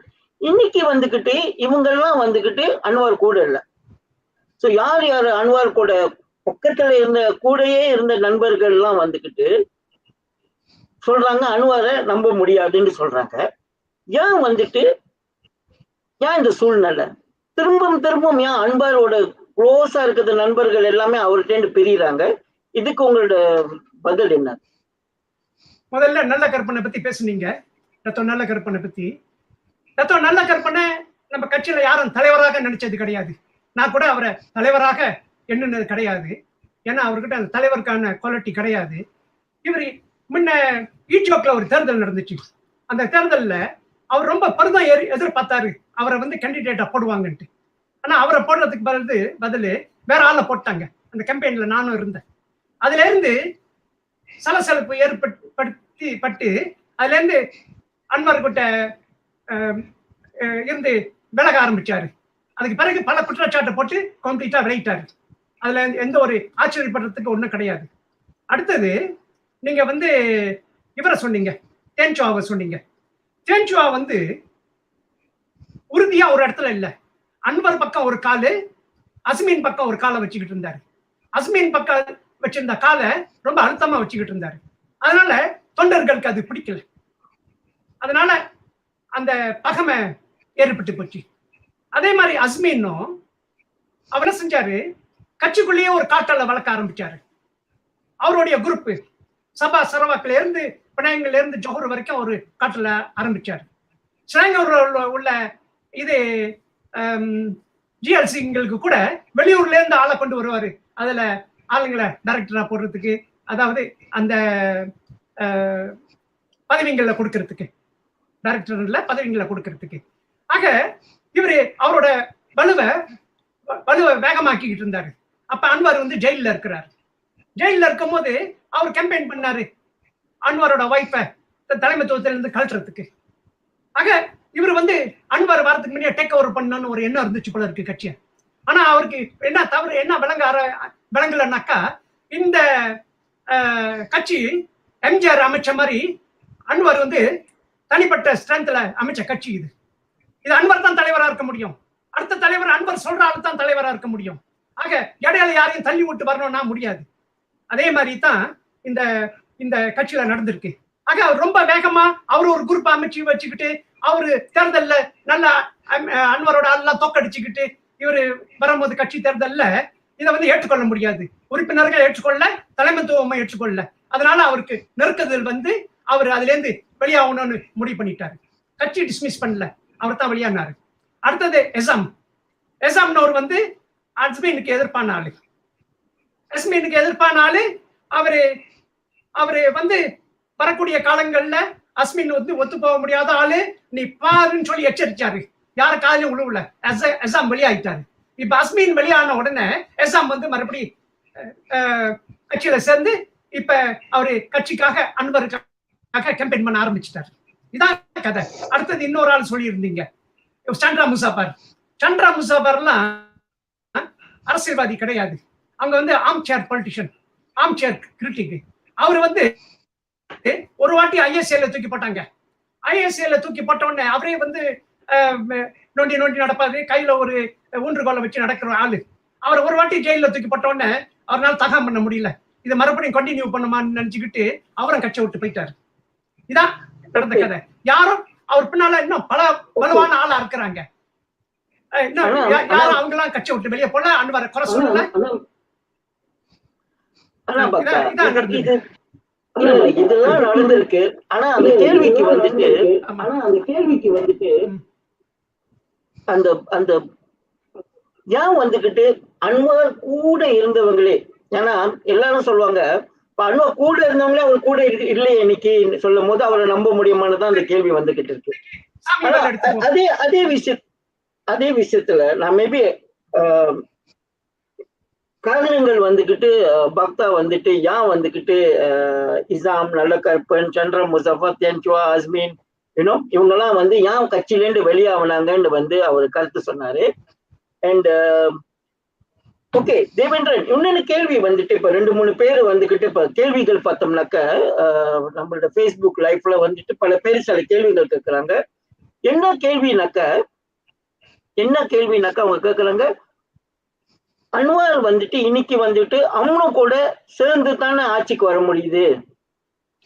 இன்னைக்கு வந்துக்கிட்டு இவங்கெல்லாம் வந்துக்கிட்டு அன்வார் கூட இல்லை. ஸோ யார் யார் அன்வார் கூட பக்கத்துல இருந்த கூடயே இருந்த நண்பர்கள் எல்லாம் வந்துக்கிட்டு சொல்றாங்க அன்வாரை நம்ப முடியாதுன்னு சொல்றாங்க. ஏன் வந்துட்டு ஏன் இந்த சூழ்நிலை திரும்பவும் ஏன் அன்வாரோட க்ளோஸா இருக்கிற நண்பர்கள் எல்லாமே அவர்கிட்ட பிரிகிறாங்க? இதுக்கு உங்களோட பதில் என்ன? முதல்ல நல்ல கற்பனை பத்தி பேசுனீங்க. நல்ல கற்பனை பத்தி நல்ல கற்பனை நம்ம கட்சியில யாரும் தலைவராக நினைச்சது கிடையாது. நான் கூட அவரை தலைவராக எண்ணுனது கிடையாது. ஏன்னா அவர்கிட்ட அந்த தலைவருக்கான குவாலிட்டி கிடையாது. இவர் முன்ன ஈச்சோக்ல ஒரு தேர்தல் நடந்துச்சு. அந்த தேர்தல்ல அவர் ரொம்ப பருதம் எதிர்பார்த்தாரு அவரை வந்து கேண்டிடேட்டா போடுவாங்கன்ட்டு. ஆனா அவரை போடுறதுக்கு பதில் வேற ஆளை போட்டாங்க. அந்த கேம்பெயின்ல நானும் இருந்தேன். அதுல இருந்து சலசலப்பு ஏற்பட்டு அதுல இருந்து அன்வர் கிட்ட இருந்து விலக ஆரம்பிச்சாரு. அதுக்கு பிறகு பல குற்றச்சாட்டை போட்டு கம்ப்ளீட்டா விளையிட்டாரு. அதுல எந்த ஒரு ஆச்சரியப்படுறதுக்கு ஒண்ணும் கிடையாது. அடுத்தது நீங்க வந்து இவரை சொன்னீங்க, தேன்சுவாவை சொன்னீங்க. தேன்சுவா வந்து உறுதியா ஒரு இடத்துல இல்ல. அன்வர் பக்கம் ஒரு காலு, அஸ்மின் பக்கம் ஒரு காலை வச்சுக்கிட்டு இருந்தாரு. அஸ்மின் பக்கம் வச்சிருந்த காலை ரொம்ப அழுத்தமா வச்சுக்கிட்டு இருந்தாரு. அதனால தொண்டர்களுக்கு அது பிடிக்கல. அதனால அந்த பகமை ஏற்பட்டு போச்சு. அதே மாதிரி அஸ்மினும் அவர் என்ன செஞ்சாரு, கட்சிக்குள்ளேயே ஒரு காட்டலை வளர்க்க ஆரம்பிச்சாரு. அவருடைய குரூப் சபா சரவாக்கில இருந்து பினாங்கல்ல இருந்து ஜோஹர் வரைக்கும் ஒரு காட்டல ஆரம்பிச்சாரு. ஸ்ரீநகர்ல உள்ள இது ஜிஎல்சிங்களுக்கு கூட வெளியூர்ல இருந்து ஆளை கொண்டு வருவாரு. அதுல ஆளுங்களை டைரக்டரா போடுறதுக்கு, அதாவது அந்த பதவிகளை கொடுக்கறதுக்கு, டைரக்டர்ல பதவிகளை கொடுக்கறதுக்கு. ஆக இவரு அவரோட வலுவை வேகமாக்கிக்கிட்டு இருந்தாரு. அப்ப அன்வர் வந்து ஜெயில இருக்கிறாரு. ஜெயில இருக்கும் போது அவர் கேம்பெயின் பண்ணாரு அன்வரோட வைஃபை தலைமைத்துவத்திலிருந்து கழட்டுறதுக்கு. ஆக இவர் வந்து அன்வர் வரதுக்கு முன்னாடி டேக் ஓவர் பண்ணணும்னு ஒரு எண்ணம் இருந்துச்சு போல இருக்கு கட்சியை. ஆனா அவருக்கு என்ன தவறு என்ன விளங்கலன்னாக்கா, இந்த கட்சி எம்ஜிஆர் அமைச்ச மாதிரி அன்வர் வந்து தனிப்பட்ட ஸ்ட்ரென்த்ல அமைச்ச கட்சி இது. இது அன்வர் தான் தலைவரா இருக்க முடியும். அடுத்த தலைவர் அன்வர் சொல்ற ஆளு தான் தலைவரா இருக்க முடியும். ஆக இடையில யாரையும் தள்ளி விட்டு வரணும்னா முடியாது. அதே மாதிரி தான் இந்த கட்சியில நடந்திருக்கு. ஆக அவர் ரொம்ப வேகமா அவரு ஒரு குரூப் அமைச்சு வச்சுக்கிட்டு அவரு தேர்தல்ல நல்லா அன்வரோட எல்லாம் தோக்கடிச்சுக்கிட்டு இவரு வரும்போது கட்சி தேர்தல்ல இதை வந்து ஏற்றுக்கொள்ள முடியாது. உறுப்பினர்கள் ஏற்றுக்கொள்ள, தலைமைத்துவம் ஏற்றுக்கொள்ள. அதனால அவருக்கு நெருக்குதல் வந்து அவர் அதுல இருந்து வெளியாகணும்னு முடிவு பண்ணிட்டாரு. கட்சி டிஸ்மிஸ் பண்ணல, அவர் தான் வெளியானாரு. அடுத்தது எசாம்னவர் வந்து அஸ்மினுக்கு எதிர்ப்பான ஆளு. அஸ்மினுக்கு எதிர்ப்பான ஆளு. அவரு வந்து வரக்கூடிய காலங்கள்ல அஸ்மின் வந்து ஒத்து போக முடியாத ஆளு, நீ பாருன்னு சொல்லி எச்சரிச்சாரு. யார காலையும் உழுவுல எசாம் வெளியாயிட்டாரு. இப்ப அஸ்மின் வெளியான உடனே எசாம் வந்து மறுபடி கட்சியில சேர்ந்து இப்ப அவரு கட்சிக்காக அன்வருக்காக கேம்பெயின் பண்ண ஆரம்பிச்சிட்டாரு. இதான் கதை. அடுத்தது இன்னொரு ஆள் சொல்லி இருந்தீங்க, சந்திரா முசாஃபர் எல்லாம் அரசியல்வாதி கிடையாது. அவங்க வந்து arm chair politician, arm chair critic. அவரு வந்து ஒரு வாட்டி ஐஎஸ்ஏல தூக்கி போட்டாங்க. ஐஎஸ்ஏல தூக்கி போட்ட உடனே அவரே வந்து நொண்டி நொண்டி நடப்பாது, கையில ஒரு ஊன்றுகோலை வச்சு நடக்கிற ஆளு. அவர் ஒரு வாட்டி ஜெயில தூக்கி போட்ட உடனே அவரால் தகம் பண்ண முடியல. இதை மறுபடியும் கண்டினியூ பண்ணுமான்னு நினைச்சுக்கிட்டு அவரும் கட்சி விட்டு போயிட்டாரு. இதான் நடந்த கதை. யாரும் அவர் பின்னால இன்னும் பல பலவான ஆளா இருக்கிறாங்க. யாரும் அவங்க எல்லாம் கட்சி விட்டு வெளியே போல அன்வார குறை சொல்லல. இதுதான் நடந்திருக்கு. ஆனா அந்த கேள்விக்கு வந்துட்டு அந்த அந்த ஏன் வந்துகிட்டு அன்வார் கூட இருந்தவங்களே, ஏன்னா எல்லாரும் சொல்லுவாங்க அன்வார் கூட இருந்தவங்களே அவர் கூட இல்லையே இன்னைக்கு சொல்லும் போது அவரை நம்ப முடியுமானதான் அந்த கேள்வி வந்துகிட்டு இருக்கு. அதே விஷயத்துல நான் மேபி காரணங்கள் வந்துகிட்டு பக்தா வந்துட்டு ஏன் வந்துகிட்டு இசாம், நல்லகற்பன், சந்திர முசஃபர், தென்சுவா, அஸ்மின் இவங்கெல்லாம் வந்து ஏன் கட்சியிலேருந்து வெளியாகினாங்கன்னு வந்து அவர் கருத்து சொன்னாரு. அண்ட் ஓகே தேவேந்திரன், இன்னொன்னு கேள்வி வந்துட்டு இப்ப 2-3 பேர் வந்துகிட்டு இப்ப கேள்விகள் பார்த்தோம்னாக்க நம்மளோட ஃபேஸ்புக் லைஃப்ல வந்துட்டு பல பேர் சில கேள்விகள் கேட்கறாங்க. என்ன கேள்வினாக்கா அவங்க கேட்கறாங்க, அன்வார் வந்துட்டு இன்னைக்கு வந்துட்டு அம்னோ கூட சேர்ந்து தானே ஆட்சிக்கு வர முடியுது,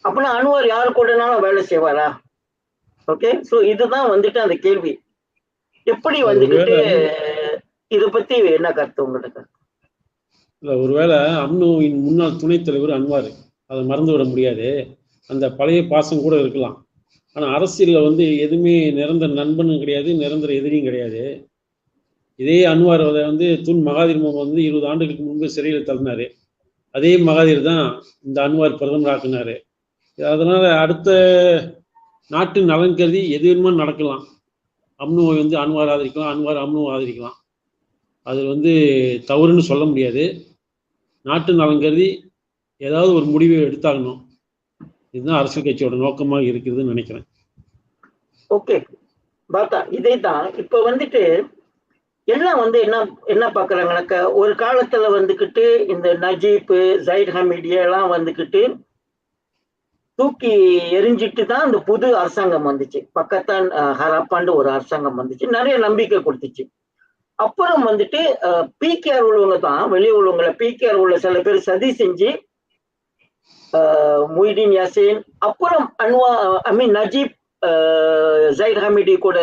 அப்படின்னா அன்வார் யாரு கூடனாலும் வேலை செய்வாரா? ஓகே, சோ இதுதான் வந்துட்டு அந்த கேள்வி. எப்படி வந்துகிட்டு இத பத்தி என்ன கருத்து உங்களுக்கு? இல்ல, ஒருவேளை அம்னோவின் முன்னாள் துணைத் தலைவர் அன்வார், அதை மறந்து விட முடியாது. அந்த பழைய பாசம் கூட இருக்கலாம். ஆனா அரசியல்ல வந்து எதுவுமே நிரந்தர நண்பனும் கிடையாது, நிரந்தர எதிரியும் கிடையாது. இதே அன்வார் வந்து துன் மகாதீர் முகமது வந்து 20 ஆண்டுகளுக்கு முன்பு சிறையில் தள்ளினாரு. அதே மகாதீர் தான் இந்த அன்வார் பிரதமர் ஆக்குனாரு. அதனால அடுத்த நாட்டு நலன் கருதி எது வேணுமோ நடக்கலாம். அம்னுவை வந்து அன்வார் ஆதரிக்கலாம், அன்வார் அம்னுவை ஆதரிக்கலாம். அது வந்து தவறுன்னு சொல்ல முடியாது. நாட்டு நலன் கருதி ஏதாவது ஒரு முடிவை எடுத்தாகணும். இதுதான் அரசியல் கட்சியோட நோக்கமாக இருக்குதுன்னு நினைக்கிறேன். ஓகே பாத்தா, இதே தான் இப்ப வந்துட்டு எல்லாம் வந்து என்ன பாக்குறாங்கன்னாக்கா, ஒரு காலத்துல வந்துகிட்டு இந்த நஜீப், ஜைட் ஹமீடியா எல்லாம் வந்துகிட்டு தூக்கி எரிஞ்சிட்டு தான் இந்த புது அரசாங்கம் வந்துச்சு. பக்கத்தான் ஹராப்பாண்டு ஒரு அரசாங்கம் வந்துச்சு, நிறைய நம்பிக்கை கொடுத்துச்சு. அப்புறம் வந்துட்டு பிகேஆர் உள்ளவங்க தான், வெளியே உள்ளவங்களை பிகேஆர் உள்ள சில பேர் சதி செஞ்சு முய்தீன் யாசின், அப்புறம் நஜீப், ஜைட் ஹமீடி கூட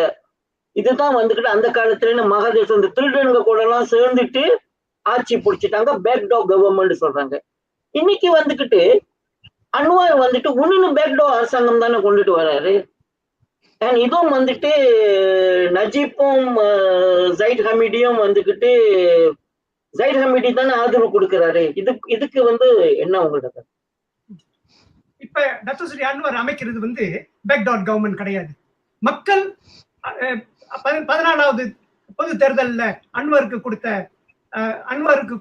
இதுதான் வந்துகிட்டு அந்த காலத்துல மகாதேஷ் இந்த திருடனுங்க கூட எல்லாம் சேர்ந்துட்டு ஆட்சி பிடிச்சிட்டாங்க. பேக்டோ கவர்மெண்ட் சொல்றாங்க. இன்னைக்கு வந்துகிட்டு அன்வார் வந்துட்டு ஒன்னு பேக்டோ அரசாங்கம் தானே கொண்டுட்டு வர்றாரு. அண்ட் இதுவும் வந்துட்டு நஜீப்பும் ஜைட் ஹமீடியும் வந்துகிட்டு ஜைட் ஹமீடி தானே ஆதரவு கொடுக்கிறாரு. இதுக்கு வந்து என்ன உங்களோட? இப்ப டத்தோஸ்ரீ அன்வார் அமைக்கிறது வந்து பேக்டாட் கவர்மெண்ட் கிடையாது. மக்கள் 14வது பொது தேர்தலில் அன்வாருக்கு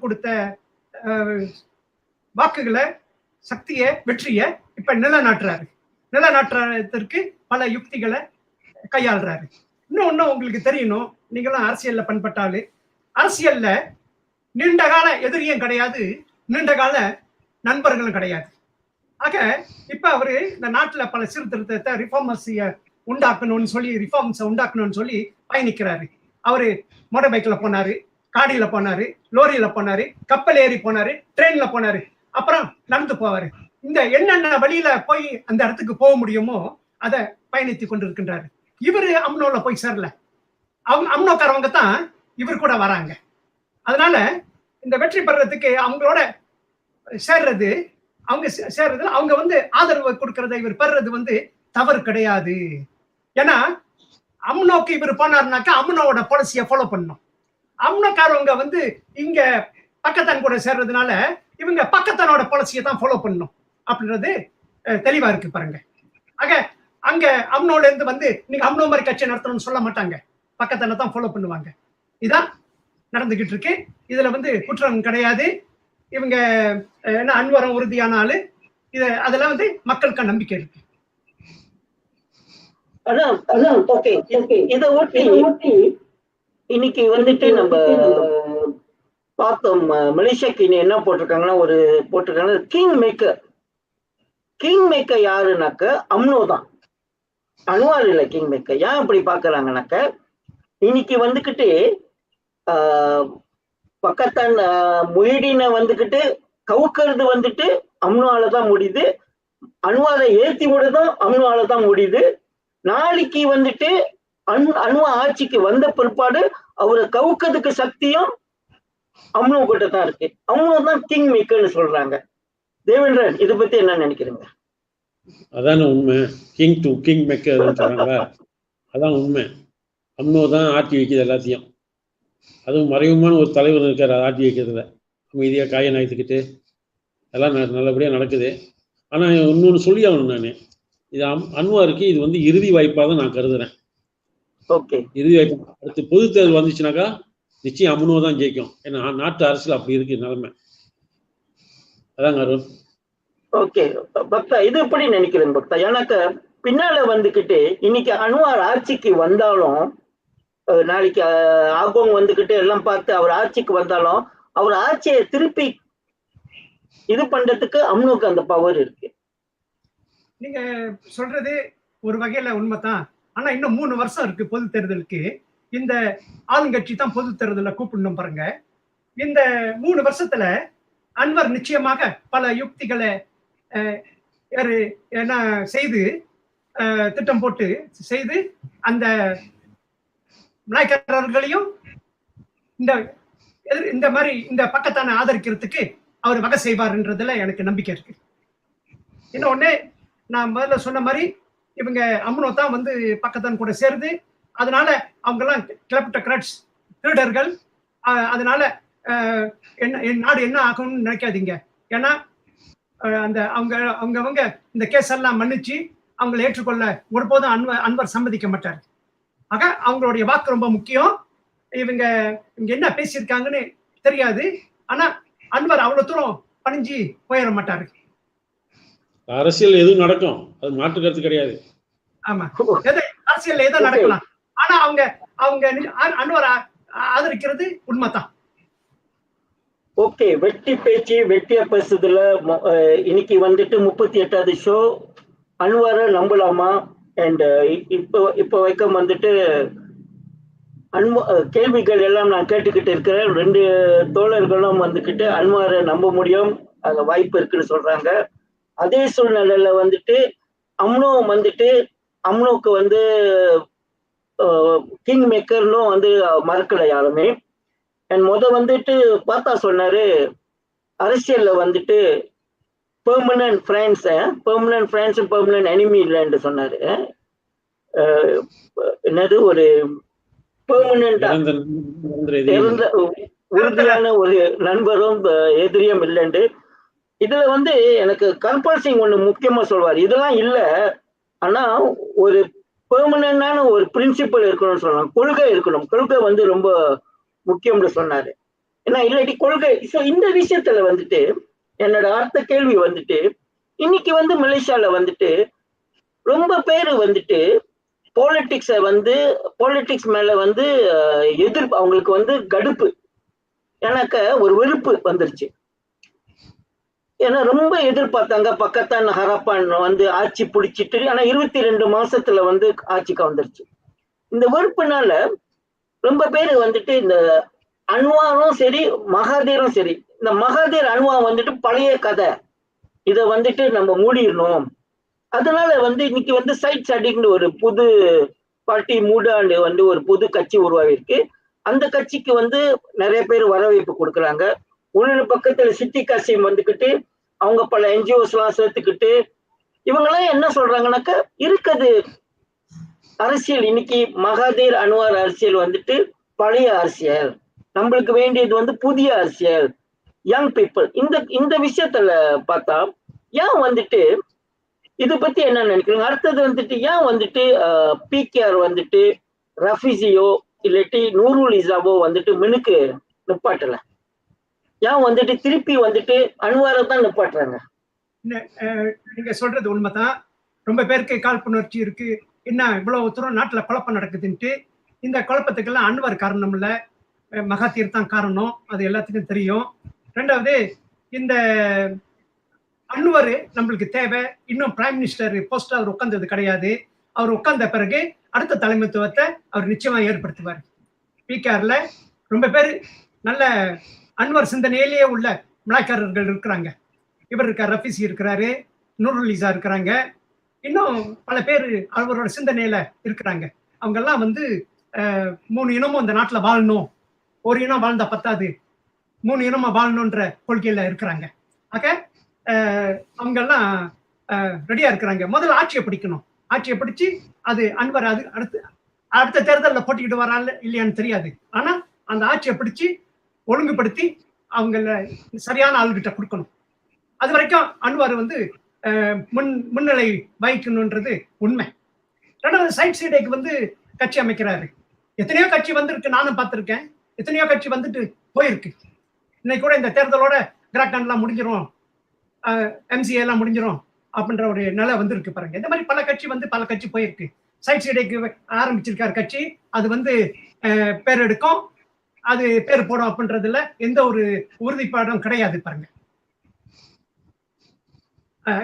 கொடுத்த வாக்குகளை, சக்தியை, வெற்றியை இப்ப நிலநாட்டுறாரு. நிலநாட்டுறதுக்கு பல யுக்திகளை கையாளுறாரு. இன்னும் உங்களுக்கு தெரியணும், நீங்களும் அரசியல்ல பண்பட்டாலு, அரசியல்ல நீண்ட கால எதிரியும் கிடையாது, நீண்ட கால நண்பர்களும் கிடையாது. ஆக இப்ப அவரு இந்த நாட்டுல பல சீர்திருத்தத்தை ரிஃபார்மர்ஸிய உண்டாக்கணும்னு சொல்லி பயணிக்கிறாரு. அவரு மோட்டார் பைக்ல போனாரு, காடியில போனாரு, லோரியில போனாரு, கப்பல் ஏறி போனாரு, ட்ரெயின்ல போனாரு, அப்புறம் நடந்து போவாரு. இந்த என்னென்ன வழியில போய் அந்த இடத்துக்கு போக முடியுமோ அதை பயணித்து கொண்டிருக்கின்றாரு. இவரு அம்னோல போய் சேரல, அம்னோக்காரவங்க தான் இவர் கூட வராங்க. அதனால இந்த வெற்றி பெறறதுக்கு அவங்களோட சேர்றது, அவங்க வந்து ஆதரவு கொடுக்கறத இவர் பெறது வந்து தவறு கிடையாது. ஏன்னா அம்னோக்கு இவர் போனாருனாக்கா அம்னோட பாலிசியை ஃபாலோ பண்ணணும். அம்னோக்காரவங்க வந்து இங்க பக்கத்தான் கூட சேர்றதுனால இவங்க பக்கத்தானோட பாலிசியை தான் ஃபாலோ பண்ணணும் அப்படின்றது தெளிவா இருக்கு பாருங்க. ஆக அங்க அம்னோல இருந்து வந்து நீங்க அம்னோ மாதிரி கட்சி நடத்தணும்னு சொல்ல மாட்டாங்க, பக்கத்தான தான் ஃபாலோ பண்ணுவாங்க. இதான் நடந்துகிட்டு இருக்கு. இதுல வந்து குற்றம் கிடையாது. இவங்க என்ன அன்வரம் உறுதியான ஆளு, அதெல்லாம் வந்து மக்களுக்கு நம்பிக்கை இருக்கு. இதை ஒட்டி இன்னைக்கு வந்துட்டு நம்ம பார்த்தோம், மலேசியாக்கு என்ன போட்டிருக்காங்கன்னா போட்டிருக்காங்க கிங் மேக்கர் யாருனாக்க அம்னோ தான். அன்வார் இல்ல கிங் மேக்கர். ஏன் அப்படி பாக்குறாங்கனாக்க, இன்னைக்கு வந்துகிட்டு பக்கத்தான் முஹிடீனை வந்துகிட்டு கவுக்கிறது வந்துட்டு அம்னுவால தான் முடியுது, அன்வாரை ஏத்தி விடுறதும் அம்னுவால தான் முடியுது. நாளைக்கு வந்துட்டு அன்வா ஆட்சிக்கு வந்த பிற்பாடு அவரை கவுக்கிறதுக்கு சக்தியும் அம்னு கிட்ட தான் இருக்கு. அம்னு தான் கிங் மேக்கர்னு சொல்றாங்க. தேவேந்திரன், இதை பத்தி என்ன நினைக்கிறீங்க? அதான உண்மை. கிங் டு கிங் மேக்கர் சொல்றாங்களா, அதான் உண்மை. அம்னோ தான் ஆட்டி வைக்குது எல்லாத்தையும். அதுவும் மறைமுகமான ஒரு தலைவர் இருக்கார் ஆட்டி வைக்கிறதுல. அமைதியாக காய நாய்த்துக்கிட்டு எல்லாம் நல்லபடியாக நடக்குது. ஆனால் இன்னொன்று சொல்லி ஆகணும், நான் இது அன்வாருக்கு இது வந்து இறுதி வாய்ப்பாக தான் நான் கருதுறேன். ஓகே, இறுதி வாய்ப்பு. அடுத்து பொது தேர்தல் வந்துச்சுனாக்கா நிச்சயம் அம்னோ தான் ஜெயிக்கும். ஏன்னா நாட்டு அரசியல் அப்படி இருக்கு நிலைமை. அதாங்க அருண். ஓகே பக்தா, இது எப்படி நினைக்கிறேன் பக்தா? எனக்கு பின்னால வந்துகிட்டு இன்னைக்கு அன்வார் ஆட்சிக்கு வந்தாலும், நாளைக்கு ஆகோங் வந்துகிட்டு எல்லாம் பார்த்து அவர் ஆட்சிக்கு வந்தாலும், அவர் ஆட்சியை திருப்பி இது பண்றதுக்கு அம்னுக்கு அந்த பவர் இருக்கு. நீங்க சொல்றது ஒரு வகையில உண்மைதான். ஆனா இன்னும் 3 வருஷம் இருக்கு பொது தேர்தலுக்கு. இந்த ஆளுங்கட்சி தான் பொது தேர்தலை கூப்பிடணும் பாருங்க. இந்த 3 வருஷத்துல அன்வர் நிச்சயமாக பல யுக்திகளை என்ன செய்து திட்டம் போட்டு செய்து அந்த நாயக்கர்களையும் இந்த மாதிரி இந்த பக்கத்தான ஆதரிக்கிறதுக்கு அவர் வகை செய்வார்ன்றதுல எனக்கு நம்பிக்கை இருக்கு. இன்னொன்னு, நான் முதல்ல சொன்ன மாதிரி இவங்க அம்னோ தான் வந்து பக்கத்தான் கூட சேருது. அதனால அவங்க எல்லாம் கிளப்டோக்ராட்ஸ், திருடர்கள். அதனால நாடு என்ன ஆகும்னு நினைக்காதீங்க. ஏன்னா அந்த அவங்கவங்க இந்த கேஸ் எல்லாம் மன்னிச்சு அவங்களை ஏற்றுக்கொள்ள ஒருபோதும் அன்வர் சம்மதிக்க மாட்டார். ஆக அவங்களுடைய வாக்கு ரொம்ப முக்கியம். இவங்க என்ன பேசியிருக்காங்கன்னு தெரியாது. ஆனா அன்வர் அவ்வளவு தூரம் பணிஞ்சு போயிட மாட்டாரு. அரசியல் எதுவும் நடக்கும், அது மாற்று கருத்து கிடையாது. ஆமா, அரசியல் ஏதோ நடக்கலாம். ஆனா அவங்க அன்வர் ஆதரிக்கிறது உண்மைதான். ஓகே, வெட்டி பேச்சு வெட்டியா பேசுதுல இன்னைக்கு வந்துட்டு 38வது ஷோ அன்வாரை நம்பலாமா? அண்ட் இப்போ வரைக்கும் வந்துட்டு கேள்விகள் எல்லாம் நான் கேட்டுக்கிட்டு இருக்கிறேன். 2 தோழர்களும் வந்துக்கிட்டு அன்வாரை நம்ப முடியும், அந்த வாய்ப்பு இருக்குன்னு சொல்றாங்க. அதே சூழ்நிலையில வந்துட்டு அம்னோ வந்துட்டு அம்னோக்கு வந்து கிங் மேக்கர்னும் வந்து மறக்கலை யாருமே. அண்ட் வந்துட்டு பார்த்தா சொன்னாரு, அரசியல்ல வந்துட்டு பெர்மனன்ட் ஃப்ரெண்ட்ஸ் பெர்மனன்ட் எனிமி இல்லைன்னு சொன்னாரு. என்னது ஒரு பெர்மனண்டா உறுதியான ஒரு நண்பரும் எதிரியும் இல்லைண்டு. இதுல வந்து எனக்கு கம்பல்சிங் ஒண்ணு முக்கியமா சொல்வார், இதெல்லாம் இல்ல, ஆனா ஒரு பெர்மனண்டான ஒரு பிரின்சிபல் இருக்கணும்னு சொல்லலாம், கொள்கை இருக்கணும், கொள்கை வந்து ரொம்ப முக்கியம்னு சொன்னாரு. ஏன்னா இல்லாட்டி கொள்கை. ஸோ இந்த விஷயத்துல வந்துட்டு என்னோட அடுத்த கேள்வி வந்துட்டு, இன்னைக்கு வந்து மலேசியால வந்துட்டு ரொம்ப பேர் வந்துட்டு பாலிடிக்ஸ் மேல வந்து எதிர்ப்பு, அவங்களுக்கு வந்து கடுப்பு, எனக்கு ஒரு வெறுப்பு வந்துருச்சு. ஏன்னா ரொம்ப எதிர்பார்த்தாங்க பக்கத்தான் ஹரப்பான் வந்து ஆட்சி பிடிச்சிட்டு, ஆனா 22 மாசத்துல வந்து ஆட்சிக்கு வந்துருச்சு. இந்த வெறுப்புனால ரொம்ப பேர் வந்துட்டு இந்த அன்வாரும் சரி மகாதீரும் சரி, இந்த மகாதீர் அன்வா வந்துட்டு பழைய கதை, இதை வந்துட்டு நம்ம மூடிடணும். அதனால வந்து இன்னைக்கு வந்து சைட் ஸ்டடிங்னு ஒரு புது பார்ட்டி மூடாண்டு வந்து ஒரு புது கட்சி உருவாகிருக்கு. அந்த கட்சிக்கு வந்து நிறைய பேர் வரவேற்பு கொடுக்குறாங்க. இன்னொரு பக்கத்துல சிட்டி காசிம் வந்துக்கிட்டு அவங்க பல என்ஜிஓஸ் எல்லாம் சேர்த்துக்கிட்டு இவங்கெல்லாம் என்ன சொல்றாங்கன்னாக்கா, இருக்குது அரசியல் இன்னைக்கு மகாதீர் அன்வார் அரசியல் வந்துட்டு பழைய அரசியல், நம்மளுக்கு வேண்டியது வந்து புதிய அரசியல், யங் பீப்புள். இந்த விஷயத்துல பார்த்தா ஏன் வந்துட்டு இது பத்தி என்ன நினைக்கிறீங்க? அடுத்தது வந்துட்டு ஏன் வந்துட்டு பிகேஆர் வந்துட்டு ரஃபிசியோ இல்லாட்டி நூருல் இசாவோ வந்துட்டு மினுக்கு நிப்பாட்டல? ஏன் வந்துட்டு திருப்பி வந்துட்டு அன்வாரை தான் நிப்பாட்டுறாங்க? நீங்க சொல்றது உண்மைதான். ரொம்ப பேருக்கு காழ்ப்புணர்ச்சி இருக்கு, என்ன இவ்வளவு தூரம் நாட்டுல குழப்பம் நடக்குதுன்ட்டு. இந்த குழப்பத்துக்கெல்லாம் அன்வர் காரணம் இல்ல, மகாதீர் தான் காரணம், அது எல்லாத்துக்கும் தெரியும். ரெண்டாவது, இந்த அன்வர் நம்மளுக்கு தேவை. இன்னும் பிரைம் மினிஸ்டர் போஸ்ட் அவர் உட்கார்ந்தது கிடையாது. அவர் உட்கார்ந்த பிறகு அடுத்த தலைமைத்துவத்தை அவர் நிச்சயமா ஏற்படுத்துவார். பிகேஆர்ல ரொம்ப பேர் நல்ல அன்வர் சிந்தனையிலேயே உள்ள மலாய்க்காரர்கள் இருக்கிறாங்க. இவர் இருக்கார், ரஃபீசி இருக்கிறாரு, நூருலிசா இருக்கிறாங்க, இன்னும் பல பேர் அவரோட சிந்தனையில இருக்கிறாங்க. அவங்க எல்லாம் வந்து 3 இனமும் இந்த நாட்டுல வாழணும், ஒரு இனம் வாழ்ந்தா பத்தாது, 3 இனமா வாழணும்ன்ற கொள்கையில இருக்கிறாங்க. ஆக அவங்க எல்லாம் ரெடியா இருக்கிறாங்க. முதல்ல ஆட்சியை பிடிக்கணும். ஆட்சியை பிடிச்சு அது அன்வர் அது அடுத்த தேர்தலில் போட்டிக்கிட்டு வரால இல்லையான்னு தெரியாது. ஆனா அந்த ஆட்சியை பிடிச்சு ஒழுங்குபடுத்தி அவங்கள சரியான ஆளுகிட்ட கொடுக்கணும். அது வரைக்கும் அன்வர் வந்து முன்னிலை வகிக்கணும்ன்றது உண்மை. ரெண்டாவது சைட் சைடைக்கு வந்து கட்சி அமைக்கிறாரு. எத்தனையோ கட்சி வந்திருக்கு, நானும் பார்த்திருக்கேன். எத்தனையோ கட்சி வந்துட்டு போயிருக்கு. இன்னைக்கு கூட இந்த தேர்தலோட கிராக்டான்லாம் முடிஞ்சிரும், எம்சிஏ எல்லாம் முடிஞ்சிரும் அப்படின்ற ஒரு நிலை வந்திருக்கு பாருங்க. இந்த மாதிரி பல கட்சி வந்து பல கட்சி போயிருக்கு. சைட் சைடைக்கு ஆரம்பிச்சிருக்காரு கட்சி, அது வந்து பேர் எடுக்கும், அது பேர் போடும் அப்படின்றதுல எந்த ஒரு உறுதிப்பாடும் கிடையாது பாருங்க.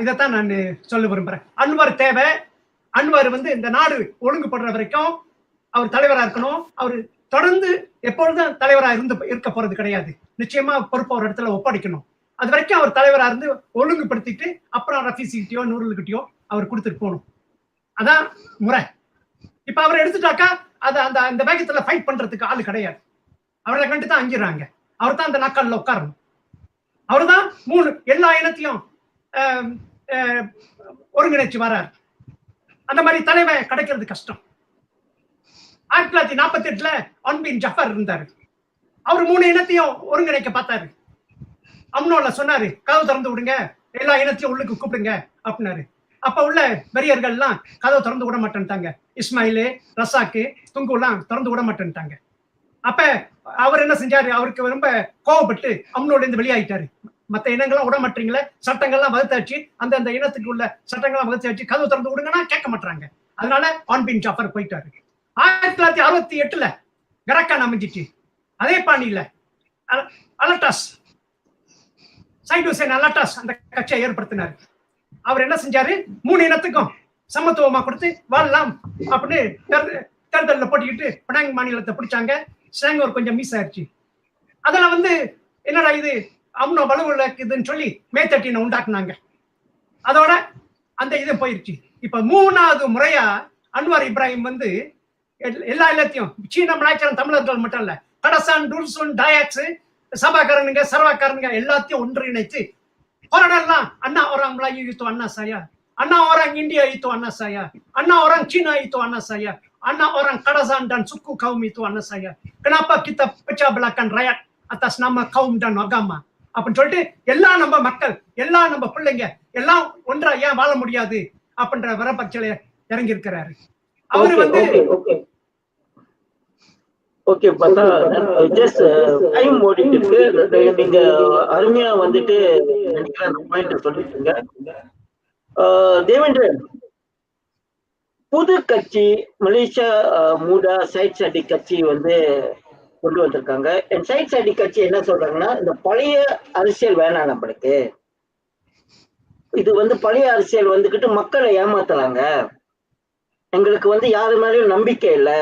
இதைத்தான் நான் சொல்ல விரும்புறேன். அன்வர் தேவை. அன்வர் வந்து இந்த நாடு ஒழுங்குபடுற வரைக்கும் அவர் தலைவரா இருக்கணும். அவர் தொடர்ந்து எப்பொழுதும் தலைவரா இருக்க போறது கிடையாது. நிச்சயமா பொறுப்பு ஒரு இடத்துல ஒப்படைக்கணும். அது வரைக்கும் அவர் தலைவரா இருந்து ஒழுங்குபடுத்திட்டு அப்புறம் ரஃபீசிக்கிட்டயோ நூறுகிட்டயோ அவர் கொடுத்துட்டு போகணும். அதான் முறை. இப்ப அவர் எடுத்துட்டாக்கா அது அந்த வேகத்துல ஃபைட் பண்றதுக்கு ஆளு கிடையாது. அவரை கண்டு தான் அஞ்சிடறாங்க. அவர் தான் அந்த நாக்கால உட்காரணும். அவர் தான் 3 எல்லா இனத்தையும் ஒருங்கிணைச்சு வரார். அந்த மாதிரி தலைவன் கிடைக்கிறது கஷ்டம். 1948 ஒன்பின் ஜஃபர் இருந்தாரு. அவர் 3 இனத்தையும் ஒருங்கிணைக்க பார்த்தாரு. அம்னோல சொன்னாரு, கதவு திறந்து விடுங்க, எல்லா இனத்தையும் உள்ளுக்கு கூப்பிடுங்க அப்படின்னாரு. அப்ப உள்ள வெறியர்கள் எல்லாம் கதவு திறந்து விட மாட்டேன்ட்டாங்க. இஸ்மாயிலு, ரசாக்கு, துங்கு எல்லாம் திறந்து விட மாட்டேன்ட்டாங்க. அப்ப அவர் என்ன செஞ்சாரு, அவருக்கு ரொம்ப கோவப்பட்டு அம்னோட இருந்து வெளியாயிட்டாரு. மற்ற இனங்கள்லாம் விட மாட்டீங்களே, சட்டங்கள்லாம் வகுத்தாச்சு, அந்த இனத்துக்கு உள்ள சட்டங்கள்லாம் வகுத்தாச்சு, கதவு திறந்து விடுங்கன்னா கேட்க மாட்டாங்க. அதனால ஆன்பின் ஜாஃபர் போயிட்டாரு. 1968 கரக்கான் அமைஞ்சிச்சு. அதே பாணியில அலட்டாஸ், சைட் ஹுசைன் அலட்டாஸ் அந்த கட்சியை ஏற்படுத்தினார். அவர் என்ன செஞ்சாரு, 3 இனத்துக்கும் சமத்துவமா கொடுத்து வாழலாம் அப்படின்னு தேர்தலில் போட்டிக்கிட்டு பனாங் மாநிலத்தை பிடிச்சாங்க. ஸ்லாங்கோர் கொஞ்சம் மிஸ் ஆயிடுச்சு. அதெல்லாம் வந்து என்னடா இது அம்னோ வலுவுல இதுன்னு சொல்லி மேத்தட்டினை உண்டாக்குனாங்க. அதோட அந்த இது போயிருச்சு. இப்ப 3வது முறையா அன்வர் இப்ராஹிம் வந்து எல்லா எல்லாத்தையும் சீன மலாய்க்காரன் தமிழர்கள் மட்டும் இல்ல, கடசான், டூல்சூன், டயாக்ஸ், சபாக்காரனுங்க, சர்வாக்காரனுங்க எல்லாத்தையும் ஒன்றிணைத்து போராடலாம். அண்ணா orang Melayu itu anak saya, அண்ணா orang India itu anak saya, அண்ணா orang Cina itu anak saya, அண்ணா orang Kadazan dan suku kaum itu anak saya. Kenapa kita pecah belahkan rakyat atas nama kaum dan agama அப்படின்னு சொல்லிட்டு எல்லா நம்ம மக்கள், எல்லா நம்ம பிள்ளைங்க எல்லாம் ஒன்றா ஏன் வாழ முடியாது அப்படின்ற வரப்பட்சல இறங்கி இருக்கிறாரு. அவரு வந்து ஓகே பார்த்தா ஜஸ்ட் டைம் ஓடிட்டு இருக்கு. நீங்க அருமையா வந்துட்டு நினைக்கிற அந்த பாயிண்ட் சொல்லிட்டீங்க. தேவேந்திரன், புது கட்சி மலேசியா மூடா சைட் சடி கட்சி வந்து கொண்டு வந்திருக்காங்க. சைட் சடி கட்சி என்ன சொல்றாங்கன்னா, இந்த பழைய அரசியல் வேணாம் நம்மளுக்கு, இது வந்து பழைய அரசியல் வந்துகிட்டு மக்களை ஏமாத்துறாங்க, எங்களுக்கு வந்து யாரு மேலேயும் நம்பிக்கை இல்லை,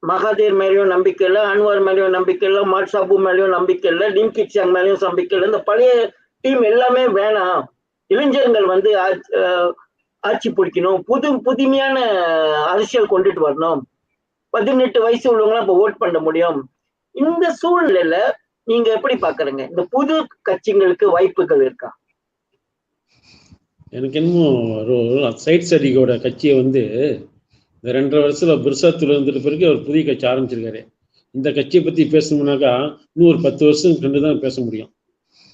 மகாதீர் மேலேயும் நம்பிக்கை இல்லை, அன்வார் மேலேயும் நம்பிக்கை இல்லை, மாட்சாபு மேலேயும் நம்பிக்கை இல்லை, டிம்கிச்சாங் மேலேயும் நம்பிக்கை இல்லை, இந்த பழைய டீம் எல்லாமே வேணாம், இளைஞர்கள் வந்து ஆட்சி பிடிக்கணும், புதுமையான அரசியல் கொண்டுட்டு வரணும், 18 வயசு உள்ளவங்களாம் இப்ப ஓட் பண்ண முடியும். இந்த சூழ்நிலையில நீங்க எப்படி பாக்குறீங்க? இந்த புது கட்சிகளுக்கு வாய்ப்புகள் இருக்கா? எனக்கு என்னமோ சைட் சடிகோட கட்சியை வந்து இந்த 2.5 வருஷத்துல பிர்சாத்துல இருந்துட்டு பிறகு அவர் புதிய கட்சி ஆரம்பிச்சிருக்காரு. இந்த கட்சியை பத்தி பேசணும்னாக்கா இன்னும் ஒரு 10 வருஷம் கண்டு தான் பேச முடியும்.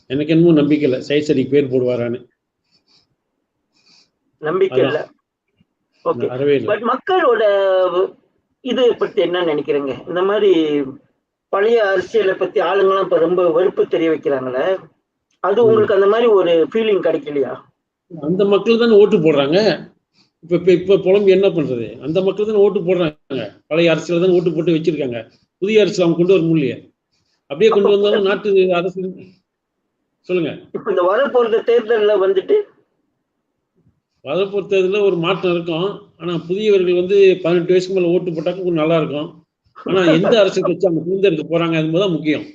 எனக்கு என்னமோ நம்பிக்கை இல்லை சைட் சடிக்கு பேர் போடுவாரான்னு. நம்பிக்கை இல்லை. பட் மக்களோட இது பத்தி என்ன நினைக்கிறீங்க? இந்த மாதிரி பழைய அரசியலை பத்தி ஆளுங்கெல்லாம் இப்ப ரொம்ப வெறுப்பு தெரிய வைக்கிறாங்களே, அது உங்களுக்கு அந்த மாதிரி ஒரு ஃபீலிங் கிடைக்கலையா? அந்த மக்கள் தானே ஓட்டு போடுறாங்க. இப்ப புலம்பு என்ன பண்றது? அந்த மக்கள் தானே ஓட்டு போடுறாங்க. பழைய அரசியல தான் ஓட்டு போட்டு வச்சிருக்காங்க. புதிய அரசியல் அவங்க கொண்டு வர முடியலையே. அப்படியே கொண்டு வந்தாலும் நாட்டு அரசு சொல்லுங்க. இப்ப இந்த வரப்போற தேர்தலில் வந்துட்டு வரப்போற தேர்தலில் ஒரு மாற்றம் இருக்கும். ஆனா புதியவர்கள் வந்து 18 வயசுக்கு மேல ஓட்டு போட்டாக்க கொஞ்சம் நல்லா இருக்கும். ஆனா எந்த அரசியல் கட்சி அவங்க தேர்ந்தெடுக்க போறாங்க என்பதுதான் முக்கியம்.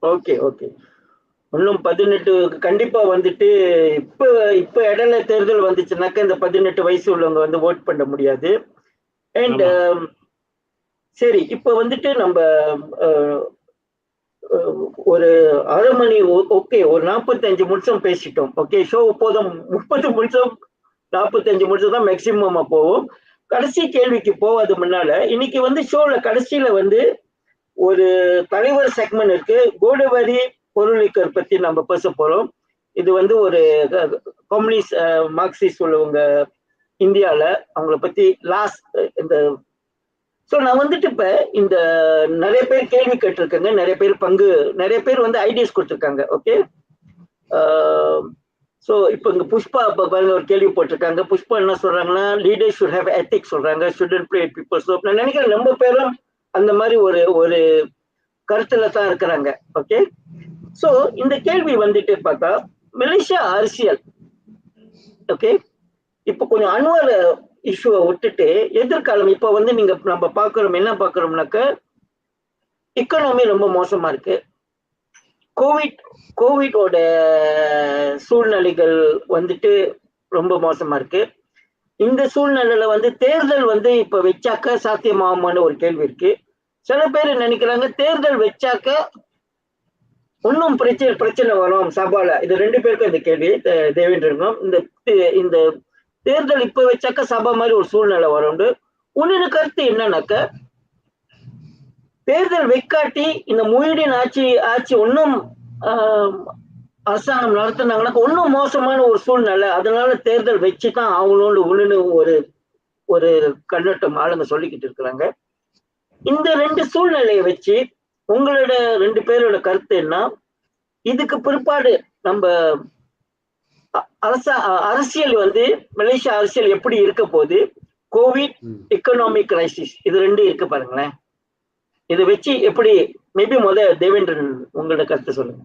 Okay okay. இன்னும் 18 கண்டிப்பா வந்துட்டு இப்ப இப்ப இடையில தேர்தல் வந்துச்சுனாக்க இந்த 18 வயசு உள்ளவங்க வந்து ஓட் பண்ண முடியாது. அண்ட் ஆமா. சரி, இப்ப வந்துட்டு நம்ம ஒரு அரை மணி ஓகே, ஒரு 45 நிமிஷம் பேசிட்டோம். ஓகே, ஷோ போதும். 30 நிமிஷம் 45 நிமிஷம் தான் மேக்சிமமா போவோம். கடைசி கேள்விக்கு போவது முன்னால இன்னைக்கு வந்து ஷோல கடைசியில வந்து ஒரு தலைவர் செக்மெண்ட் இருக்கு. கோடவரி பொருளிக்கர் பத்தி நம்ம பேச போறோம். இது வந்து ஒரு கம்யூனிஸ்ட் மார்க்சிஸ்ட் உள்ளவங்க இந்தியால, அவங்கள பத்தி லாஸ்ட் இந்த ஸோ நான் வந்துட்டு இப்ப இந்த நிறைய பேர் கேள்வி கேட்டிருக்காங்க, நிறைய பேர் வந்து ஐடியாஸ் கொடுத்துருக்காங்க. ஓகே, ஸோ இப்போ இங்க புஷ்பா பாருங்க ஒரு கேள்வி போட்டிருக்காங்க. புஷ்பா என்ன சொல்றாங்கன்னா, லீடர் ஷுட் ஹேவ் எத்திக்ஸ் சொல்றாங்க, ஷுடன்ட் ப்ளே பீப்புள். ஸோ நான் நினைக்கிறேன் நம்ம பேரும் அந்த மாதிரி ஒரு ஒரு கருத்துல தான் இருக்கிறாங்க. ஓகே, ஸோ இந்த கேள்வி வந்துட்டு பார்த்தா மலேசியா அரசியல். ஓகே, இப்போ கொஞ்சம் அன்வார் இஷ்யூவை விட்டுட்டு எதிர்காலம் இப்போ வந்து நம்ம பார்க்குறோம், என்ன பார்க்குறோம்னாக்க எக்கனாமி ரொம்ப மோசமா இருக்கு. கோவிடோட சூழ்நிலைகள் வந்துட்டு ரொம்ப மோசமா இருக்கு. இந்த சூழ்நிலையில வந்து தேர்தல் வந்து இப்ப வச்சாக்க சாத்தியமாகுமான்னு ஒரு கேள்வி இருக்கு. சில பேர் நினைக்கிறாங்க தேர்தல் வச்சாக்க இன்னும் பிரச்சனை வரும் சபால. இது 2 பேருக்கும் இந்த கேள்வி தேவேந்திரனும். இந்த தேர்தல் இப்ப வச்சாக்க சபா மாதிரி ஒரு சூழ்நிலை வரும். உன்னோட கருத்து என்னன்னாக்க, தேர்தல் வைக்காட்டி இந்த மொய்தீன் ஆட்சி ஒன்னும் அரசாங்கம் நடத்தினாங்கன்னா ஒன்னும் மோசமான ஒரு சூழ்நிலை, அதனால தேர்தல் வச்சுதான் ஆகணும்னு ஒரு கண்ணோட்டம் ஆளுங்க சொல்லிக்கிட்டு இருக்கிறாங்க. இந்த 2 சூழ்நிலையை வச்சு உங்களோட 2 பேரோட கருத்து என்ன? இதுக்கு பிற்பாடு நம்ம அரசியல் வந்து மலேசியா அரசியல் எப்படி இருக்க போகுது? கோவிட், எக்கனாமிக் கிரைசிஸ், இது 2 இருக்கு பாருங்களேன். இதை வச்சு எப்படி மேபி தேவேந்திரன் உங்களோட கருத்து சொல்லுங்க.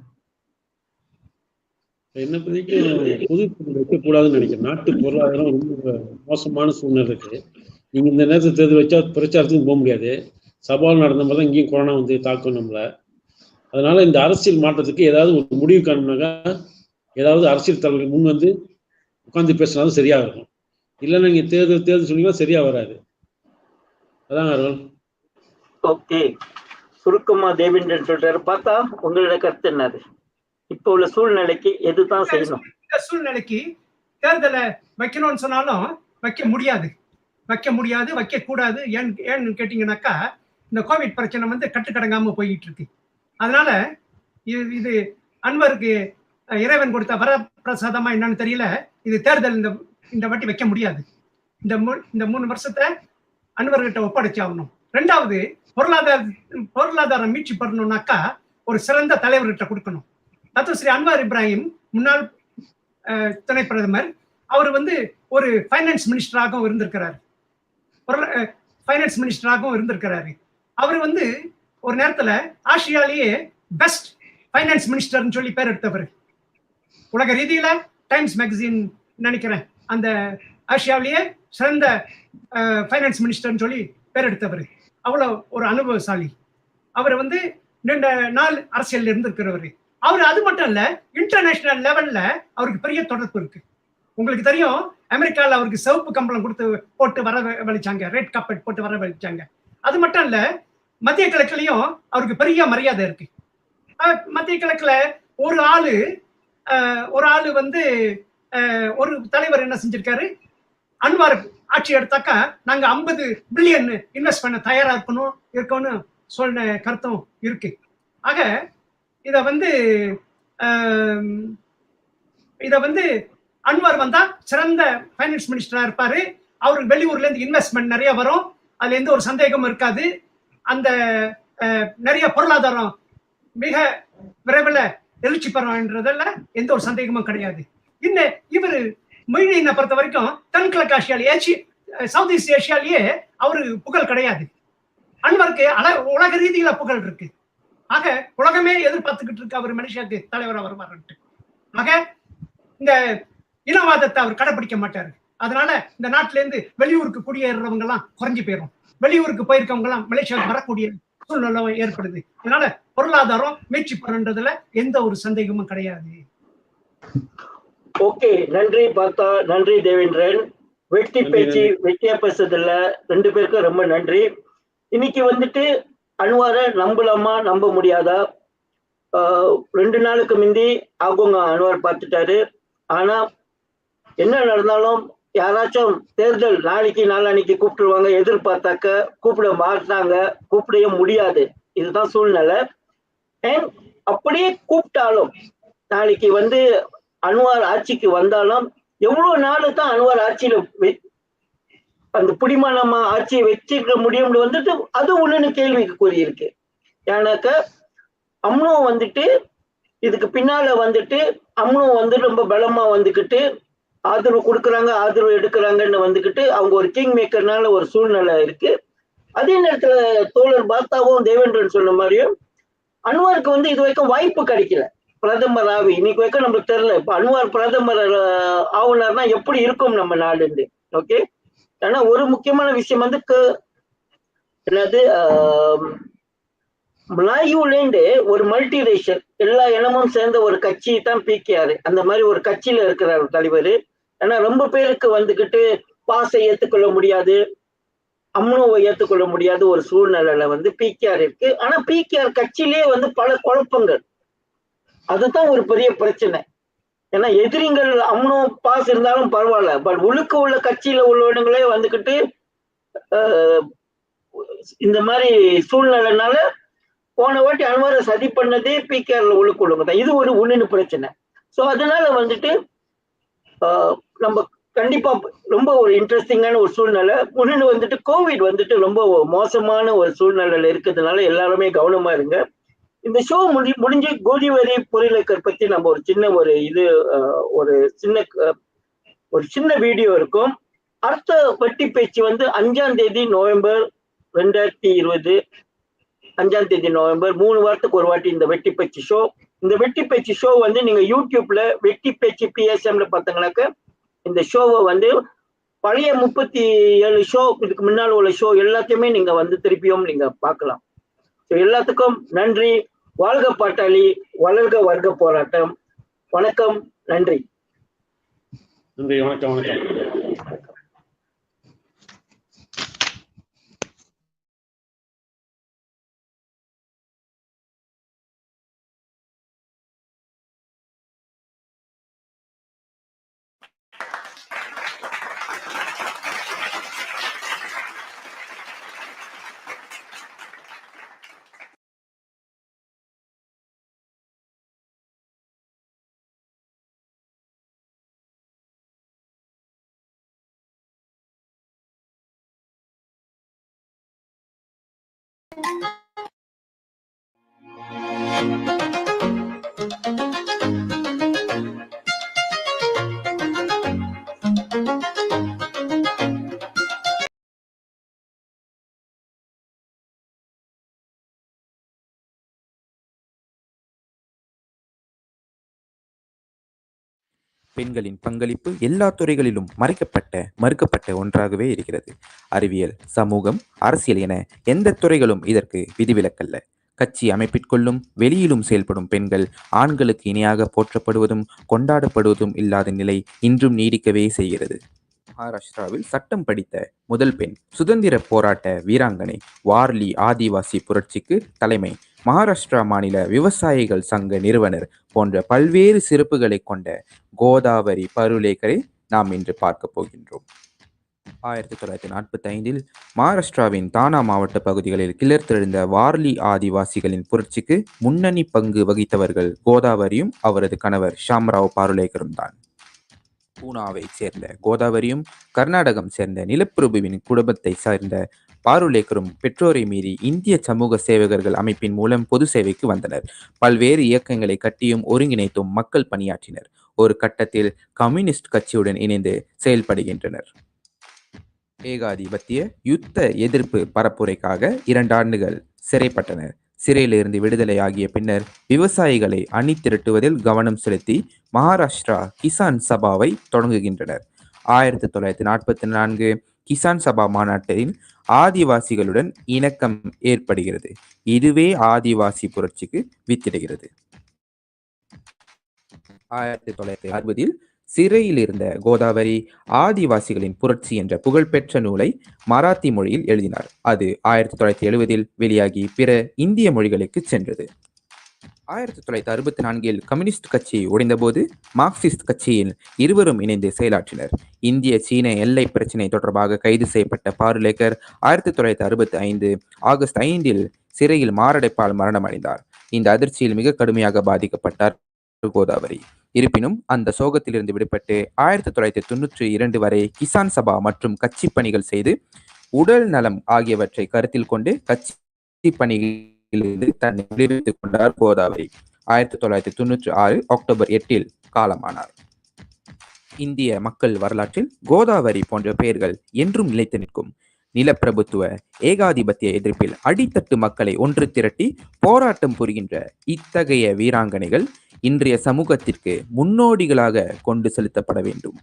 என்ன பத்திக்கு பொது வைக்கக்கூடாதுன்னு நினைக்கிறேன். நாட்டு பொருளாதாரம் ரொம்ப மோசமான சூழ்நிலை இருக்கு. நீங்க இந்த நேரத்தில் தேர்தல் வச்சா பிரச்சாரத்துக்கும் போக முடியாது. சவால் நடந்த மாதிரி தான் இங்கேயும் கொரோனா வந்து தாக்கும் நம்மள. அதனால இந்த அரசியல் மாற்றத்துக்கு ஏதாவது ஒரு முடிவு காணும்னாக்கா ஏதாவது அரசியல் தலைவர்கள் முன் வந்து உட்காந்து பேசினாலும் சரியா இருக்கும். இல்லைன்னா நீங்க தேர்தல் சொன்னீங்கன்னா சரியா வராது. அதான் அருள். ஓகே, சுருக்கமா தேவேந்திரன் சொல்றாரு. பார்த்தா உங்களோட கருத்து என்னது? இப்ப உள்ள சூழ்நிலைக்கு எதுதான் செய்யணும்? இந்த சூழ்நிலைக்கு தேர்தலை வைக்கணும்னு சொன்னாலும் வைக்க முடியாது, வைக்க கூடாது. ஏன்னு கேட்டீங்கன்னாக்கா இந்த கோவிட் பிரச்சனை வந்து கட்டுக்கடங்காம போயிட்டு இருக்கு. அதனால இது அன்வருக்கு இறைவன் கொடுத்த வரப்பிரசாதமா என்னன்னு தெரியல. இது தேர்தல் இந்த வாட்டி வைக்க முடியாது. இந்த 3 வருஷத்தை அன்வர்கிட்ட ஒப்படைச்சு ஆகணும். 2வது, பொருளாதாரம் மீட்சி பெறணும்னாக்கா ஒரு சிறந்த தலைவர்கிட்ட கொடுக்கணும். ஸ்ரீ அன்வார் இப்ராஹிம் முன்னாள் துணை பிரதமர், அவர் வந்து ஒரு ஃபைனான்ஸ் மினிஸ்டராகவும் இருந்திருக்கிறாரு. அவர் வந்து ஒரு நேரத்துல ஆசியாலேயே பெஸ்ட் ஃபைனான்ஸ் மினிஸ்டர்னு சொல்லி பேர் எடுத்தவர். உலக ரீதியில டைம்ஸ் மேகசின் நினைக்கிறேன் அந்த ஆசியாவிலேயே சிறந்த ஃபைனான்ஸ் மினிஸ்டர்னு சொல்லி பேர் எடுத்தவர். அவ்வளவு ஒரு அனுபவசாலி. அவர் வந்து நீண்ட நாள் அரசியல் இருந்திருக்கிறவர். அவர் அது மட்டும் இல்ல, இன்டர்நேஷனல் லெவல்ல அவருக்கு பெரிய தொடர்பு இருக்கு. உங்களுக்கு தெரியும், அமெரிக்காவில் அவருக்கு சிவப்பு கம்பளம் போட்டு வரவழைச்சாங்க, ரெட் கார்பெட் போட்டு வரவழைச்சாங்க. அது மட்டும் இல்ல, மத்திய கிழக்குலயும் அவருக்கு பெரிய மரியாதை இருக்கு. மத்திய கிழக்குல ஒரு ஆளு வந்து ஒரு தலைவர் என்ன செஞ்சிருக்காரு, அன்வார் ஆட்சி எடுத்தாக்கா நாங்க 50 பில்லியன் இன்வெஸ்ட் பண்ண தயாரா இருக்கணும்னு சொன்ன கருத்தும் இருக்கு. ஆக இத வந்து அன்வார் வந்தா சிறந்த ஃபைனான்ஸ் மினிஸ்டரா இருப்பாரு. அவருக்கு வெளியூர்ல இருந்து இன்வெஸ்ட்மெண்ட் நிறைய வரும், அதுல எந்த ஒரு சந்தேகமும் இருக்காது. அந்த நிறைய பொருளாதாரம் மிக விரைவில் எழுச்சி பெறன்றதுல எந்த ஒரு சந்தேகமும் கிடையாது. இவர் மொய்தீனை பொறுத்த வரைக்கும் தென்கிழக்கு ஆசியாலேயே, சவுத் ஈஸ்ட் ஏஷியாலேயே அவரு புகழ் கிடையாது. அன்வருக்கு உலக ரீதியில புகழ் இருக்கு. ஆக உலகமே எதிர்பார்த்துக்கிட்டு இருக்கு அவர் மலேசியாவுக்கு தலைவராக வருவாருன்ட்டு. ஆக இந்த இனவாதத்தை அவர் கடைபிடிக்க மாட்டாரு. அதனால இந்த நாட்டுல இருந்து வெளியூருக்கு குடியேறவங்க எல்லாம் குறைஞ்சு போயிடும். வெளியூருக்கு போயிருக்கவங்க எல்லாம் மலேசியாவுக்கு வரக்கூடிய சூழ்நிலை ஏற்படுது. அதனால பொருளாதாரம் மீட்சி பெறன்றதுல எந்த ஒரு சந்தேகமும் கிடையாது. ஓகே, நன்றி பார்த்தா, நன்றி தேவேந்திரன். வெட்டி பேச்சு வெட்டியா பேசுறதுல 2 பேருக்கும் ரொம்ப நன்றி. இன்னைக்கு வந்துட்டு அன்வாரை நம்பலாமா நம்ப முடியாதா? 2 நாளுக்கு முந்தி அவங்க அன்வார் பார்த்துட்டாரு. ஆனா என்ன நடந்தாலும் யாராச்சும் தேர்தல் நாளைக்கு நாளான்னைக்கு கூப்பிட்டுருவாங்க எதிர்பார்த்தாக்க கூப்பிட மாட்டாங்க, கூப்பிடவே முடியாது. இதுதான் சூழ்நிலை. அப்படியே கூப்பிட்டாலும் நாளைக்கு வந்து அன்வார் ஆட்சிக்கு வந்தாலும் எவ்வளவு நாள் தான் அன்வார் ஆட்சியில அந்த பிடிமானமா ஆட்சியை வச்சுக்க முடியும்னு வந்துட்டு அது ஒண்ணுன்னு கேள்விக்கு கூறியிருக்கு. ஏன்னாக்க அம்னோ வந்துட்டு இதுக்கு பின்னால வந்துட்டு அம்னோ வந்து ரொம்ப பலமா வந்துக்கிட்டு ஆதரவு கொடுக்குறாங்க, ஆதரவு எடுக்கிறாங்கன்னு வந்துக்கிட்டு அவங்க ஒரு கிங் மேக்கர்னால ஒரு சூழ்நிலை இருக்கு. அதே நேரத்துல தோழர் பாத்தாவும் தேவேந்திரன் சொன்ன மாதிரியும் அன்வாருக்கு வந்து இது வரைக்கும் வாய்ப்பு கிடைக்கல பிரதமர் ஆவி. இன்னைக்கு வரைக்கும் நமக்கு தெரியல. இப்ப அன்வார் பிரதமர் ஆகுனார்னா எப்படி இருக்கும் நம்ம நாடு. ஓகே, ஆனா ஒரு முக்கியமான விஷயம் வந்து என்னது மலாயுலேண்டு ஒரு மல்டி ரேஷியல் எல்லா இனமும் சேர்ந்த ஒரு கட்சி தான் பிகேஆர். அந்த மாதிரி ஒரு கட்சியில இருக்கிறார் தலைவர். ஆனா ரொம்ப பேருக்கு வந்துகிட்டு பாஸை ஏற்றுக்கொள்ள முடியாது, அம்னோவை ஏற்றுக்கொள்ள முடியாத ஒரு சூழ்நிலையில வந்து பிகேஆர் இருக்கு. ஆனா பிகேஆர் கட்சியிலே வந்து பல குழப்பங்கள். அதுதான் ஒரு பெரிய பிரச்சனை. ஏன்னா எதிரிகள் அம்னோ பாஸ் இருந்தாலும் பரவாயில்ல, பட் உள்ள கட்சியில உள்ளவங்களே வந்துகிட்டு இந்த மாதிரி சூழ்நிலைனால போன வாட்டி அன்வாரை சதி பண்ணதே பிகேஆர்ல உள்ளுக்குள்ளவங்க தான். இது ஒரு உன்னொன்னு பிரச்சனை. ஸோ அதனால வந்துட்டு நம்ம கண்டிப்பா ரொம்ப ஒரு இன்ட்ரெஸ்டிங்கான ஒரு சூழ்நிலை. முன்னு வந்துட்டு கோவிட் வந்துட்டு ரொம்ப மோசமான ஒரு சூழ்நிலையில இருக்கிறதுனால எல்லாருமே கவனமா இருங்க. இந்த ஷோ முடிஞ்சு கோதிவரி பொருளக்கர் பத்தி நம்ம ஒரு சின்ன ஒரு இது ஒரு சின்ன வீடியோ இருக்கும். அடுத்த வட்டி பேச்சு வந்து 5ஆம் தேதி நவம்பர் 2020 5ஆம் தேதி நவம்பர் 3 வாரத்துக்கு ஒரு வாட்டி இந்த வெட்டி பேச்சு ஷோ. இந்த வெட்டி பேச்சு ஷோ வந்து நீங்க யூடியூப்ல வெட்டி பேச்சு PSMல பார்த்தீங்கன்னாக்க இந்த ஷோவை வந்து பழைய 37 ஷோ இதுக்கு முன்னால் உள்ள ஷோ எல்லாத்தையுமே நீங்க வந்து திருப்பியும் நீங்க பார்க்கலாம். எல்லாத்துக்கும் நன்றி. வாழ்க பாட்டாளி, வளர்க வர்க்க போராட்டம். வணக்கம், நன்றி. நன்றி, வணக்கம். பெண்களின் பங்களிப்பு எல்லா துறைகளிலும் மறுக்கப்பட்ட ஒன்றாகவே இருக்கிறது. அறிவியல், சமூகம், அரசியல் என எந்த துறைகளும் இதற்கு விதிவிலக்கல்ல. கட்சி அமைப்பிற்குள்ளும் வெளியிலும் செயல்படும் பெண்கள் ஆண்களுக்கு இணையாக போற்றப்படுவதும் கொண்டாடப்படுவதும் இல்லாத நிலை இன்றும் நீடிக்கவே செய்கிறது. மகாராஷ்டிராவில் சட்டம் படித்த முதல் பெண், சுதந்திர போராட்ட வீராங்கனை, வார்லி ஆதிவாசி புரட்சிக்கு தலைமை, மகாராஷ்டிரா மாநில விவசாயிகள் சங்க நிறுவனர் போன்ற பல்வேறு சிறப்புகளை கொண்ட கோதாவரி பருலேக்கரை நாம் இன்று பார்க்க போகின்றோம். 1945 மகாராஷ்டிராவின் தானா மாவட்ட பகுதிகளில் கிளர்த்தெழுந்த வார்லி ஆதிவாசிகளின் புரட்சிக்கு முன்னணி பங்கு வகித்தவர்கள் கோதாவரியும் அவரது கணவர் ஷாம்ராவ் பாருலேக்கரும் தான். பூனாவை சேர்ந்த கோதாவரியும் கர்நாடகம் சேர்ந்த நிலப்பிரபுவின் குடும்பத்தை சார்ந்த பாருலேக்கரும் பெற்றோரை மீறி இந்திய சமூக சேவகர்கள் அமைப்பின் மூலம் பொது சேவைக்கு வந்தனர். பல்வேறு இயக்கங்களை கட்டியும் ஒருங்கிணைத்தும் மக்கள் பணியாற்றினர். ஒரு கட்டத்தில் கம்யூனிஸ்ட் கட்சியுடன் இணைந்து செயல்படுகின்றனர். ஏகாதிபத்திய யுத்த எதிர்ப்பு பரப்புரைக்காக 2 ஆண்டுகள் சிறைப்பட்டனர். சிறையிலிருந்து விடுதலையாகிய பின்னர் விவசாயிகளை அணி திரட்டுவதில் கவனம் செலுத்தி மகாராஷ்டிரா கிசான் சபாவை தொடங்குகின்றனர். 1944 கிசான் சபா மாநாட்டில் ஆதிவாசிகளுடன் இணக்கம் ஏற்படுகிறது. இதுவே ஆதிவாசி புரட்சிக்கு வித்திடுகிறது. 1960 சிறையில் இருந்த கோதாவரி ஆதிவாசிகளின் புரட்சி என்ற புகழ்பெற்ற நூலை மராத்தி மொழியில் எழுதினார். அது 1970 வெளியாகி பிற இந்திய மொழிகளுக்கு சென்றது. 1964 கம்யூனிஸ்ட் கட்சி உடைந்தபோது மார்க்சிஸ்ட் கட்சியில் இருவரும் இணைந்து செயலாற்றினர். இந்திய சீன எல்லை பிரச்சினை தொடர்பாக கைது செய்யப்பட்ட பாருலேக்கர் 1965 ஆகஸ்ட் 5 சிறையில் மாரடைப்பால் மரணமடைந்தார். இந்த அதிர்ச்சியில் மிக கடுமையாக பாதிக்கப்பட்டார் கோதாவரி. இருப்பினும் அந்த சோகத்திலிருந்து விடுபட்டு 1992 வரை கிசான் சபா மற்றும் கட்சி பணிகள் செய்து உடல் நலம் ஆகியவற்றை கருத்தில் கொண்டு கட்சி பணிகளிலிருந்து தன்னை விடுவித்துக் கொண்டார் கோதாவரி. 1996 அக்டோபர் 8 காலமானார். இந்திய மக்கள் வரலாற்றில் கோதாவரி போன்ற பெயர்கள் என்றும் நிலைத்து நிற்கும். நிலப்பிரபுத்துவ ஏகாதிபத்திய எதிர்ப்பில் அடித்தட்டு மக்களை ஒன்று திரட்டி போராட்டம் புரிகின்ற இத்தகைய வீராங்கனைகள் இன்றைய சமூகத்திற்கு முன்னோடிகளாக கொண்டு செலுத்தப்பட வேண்டும்.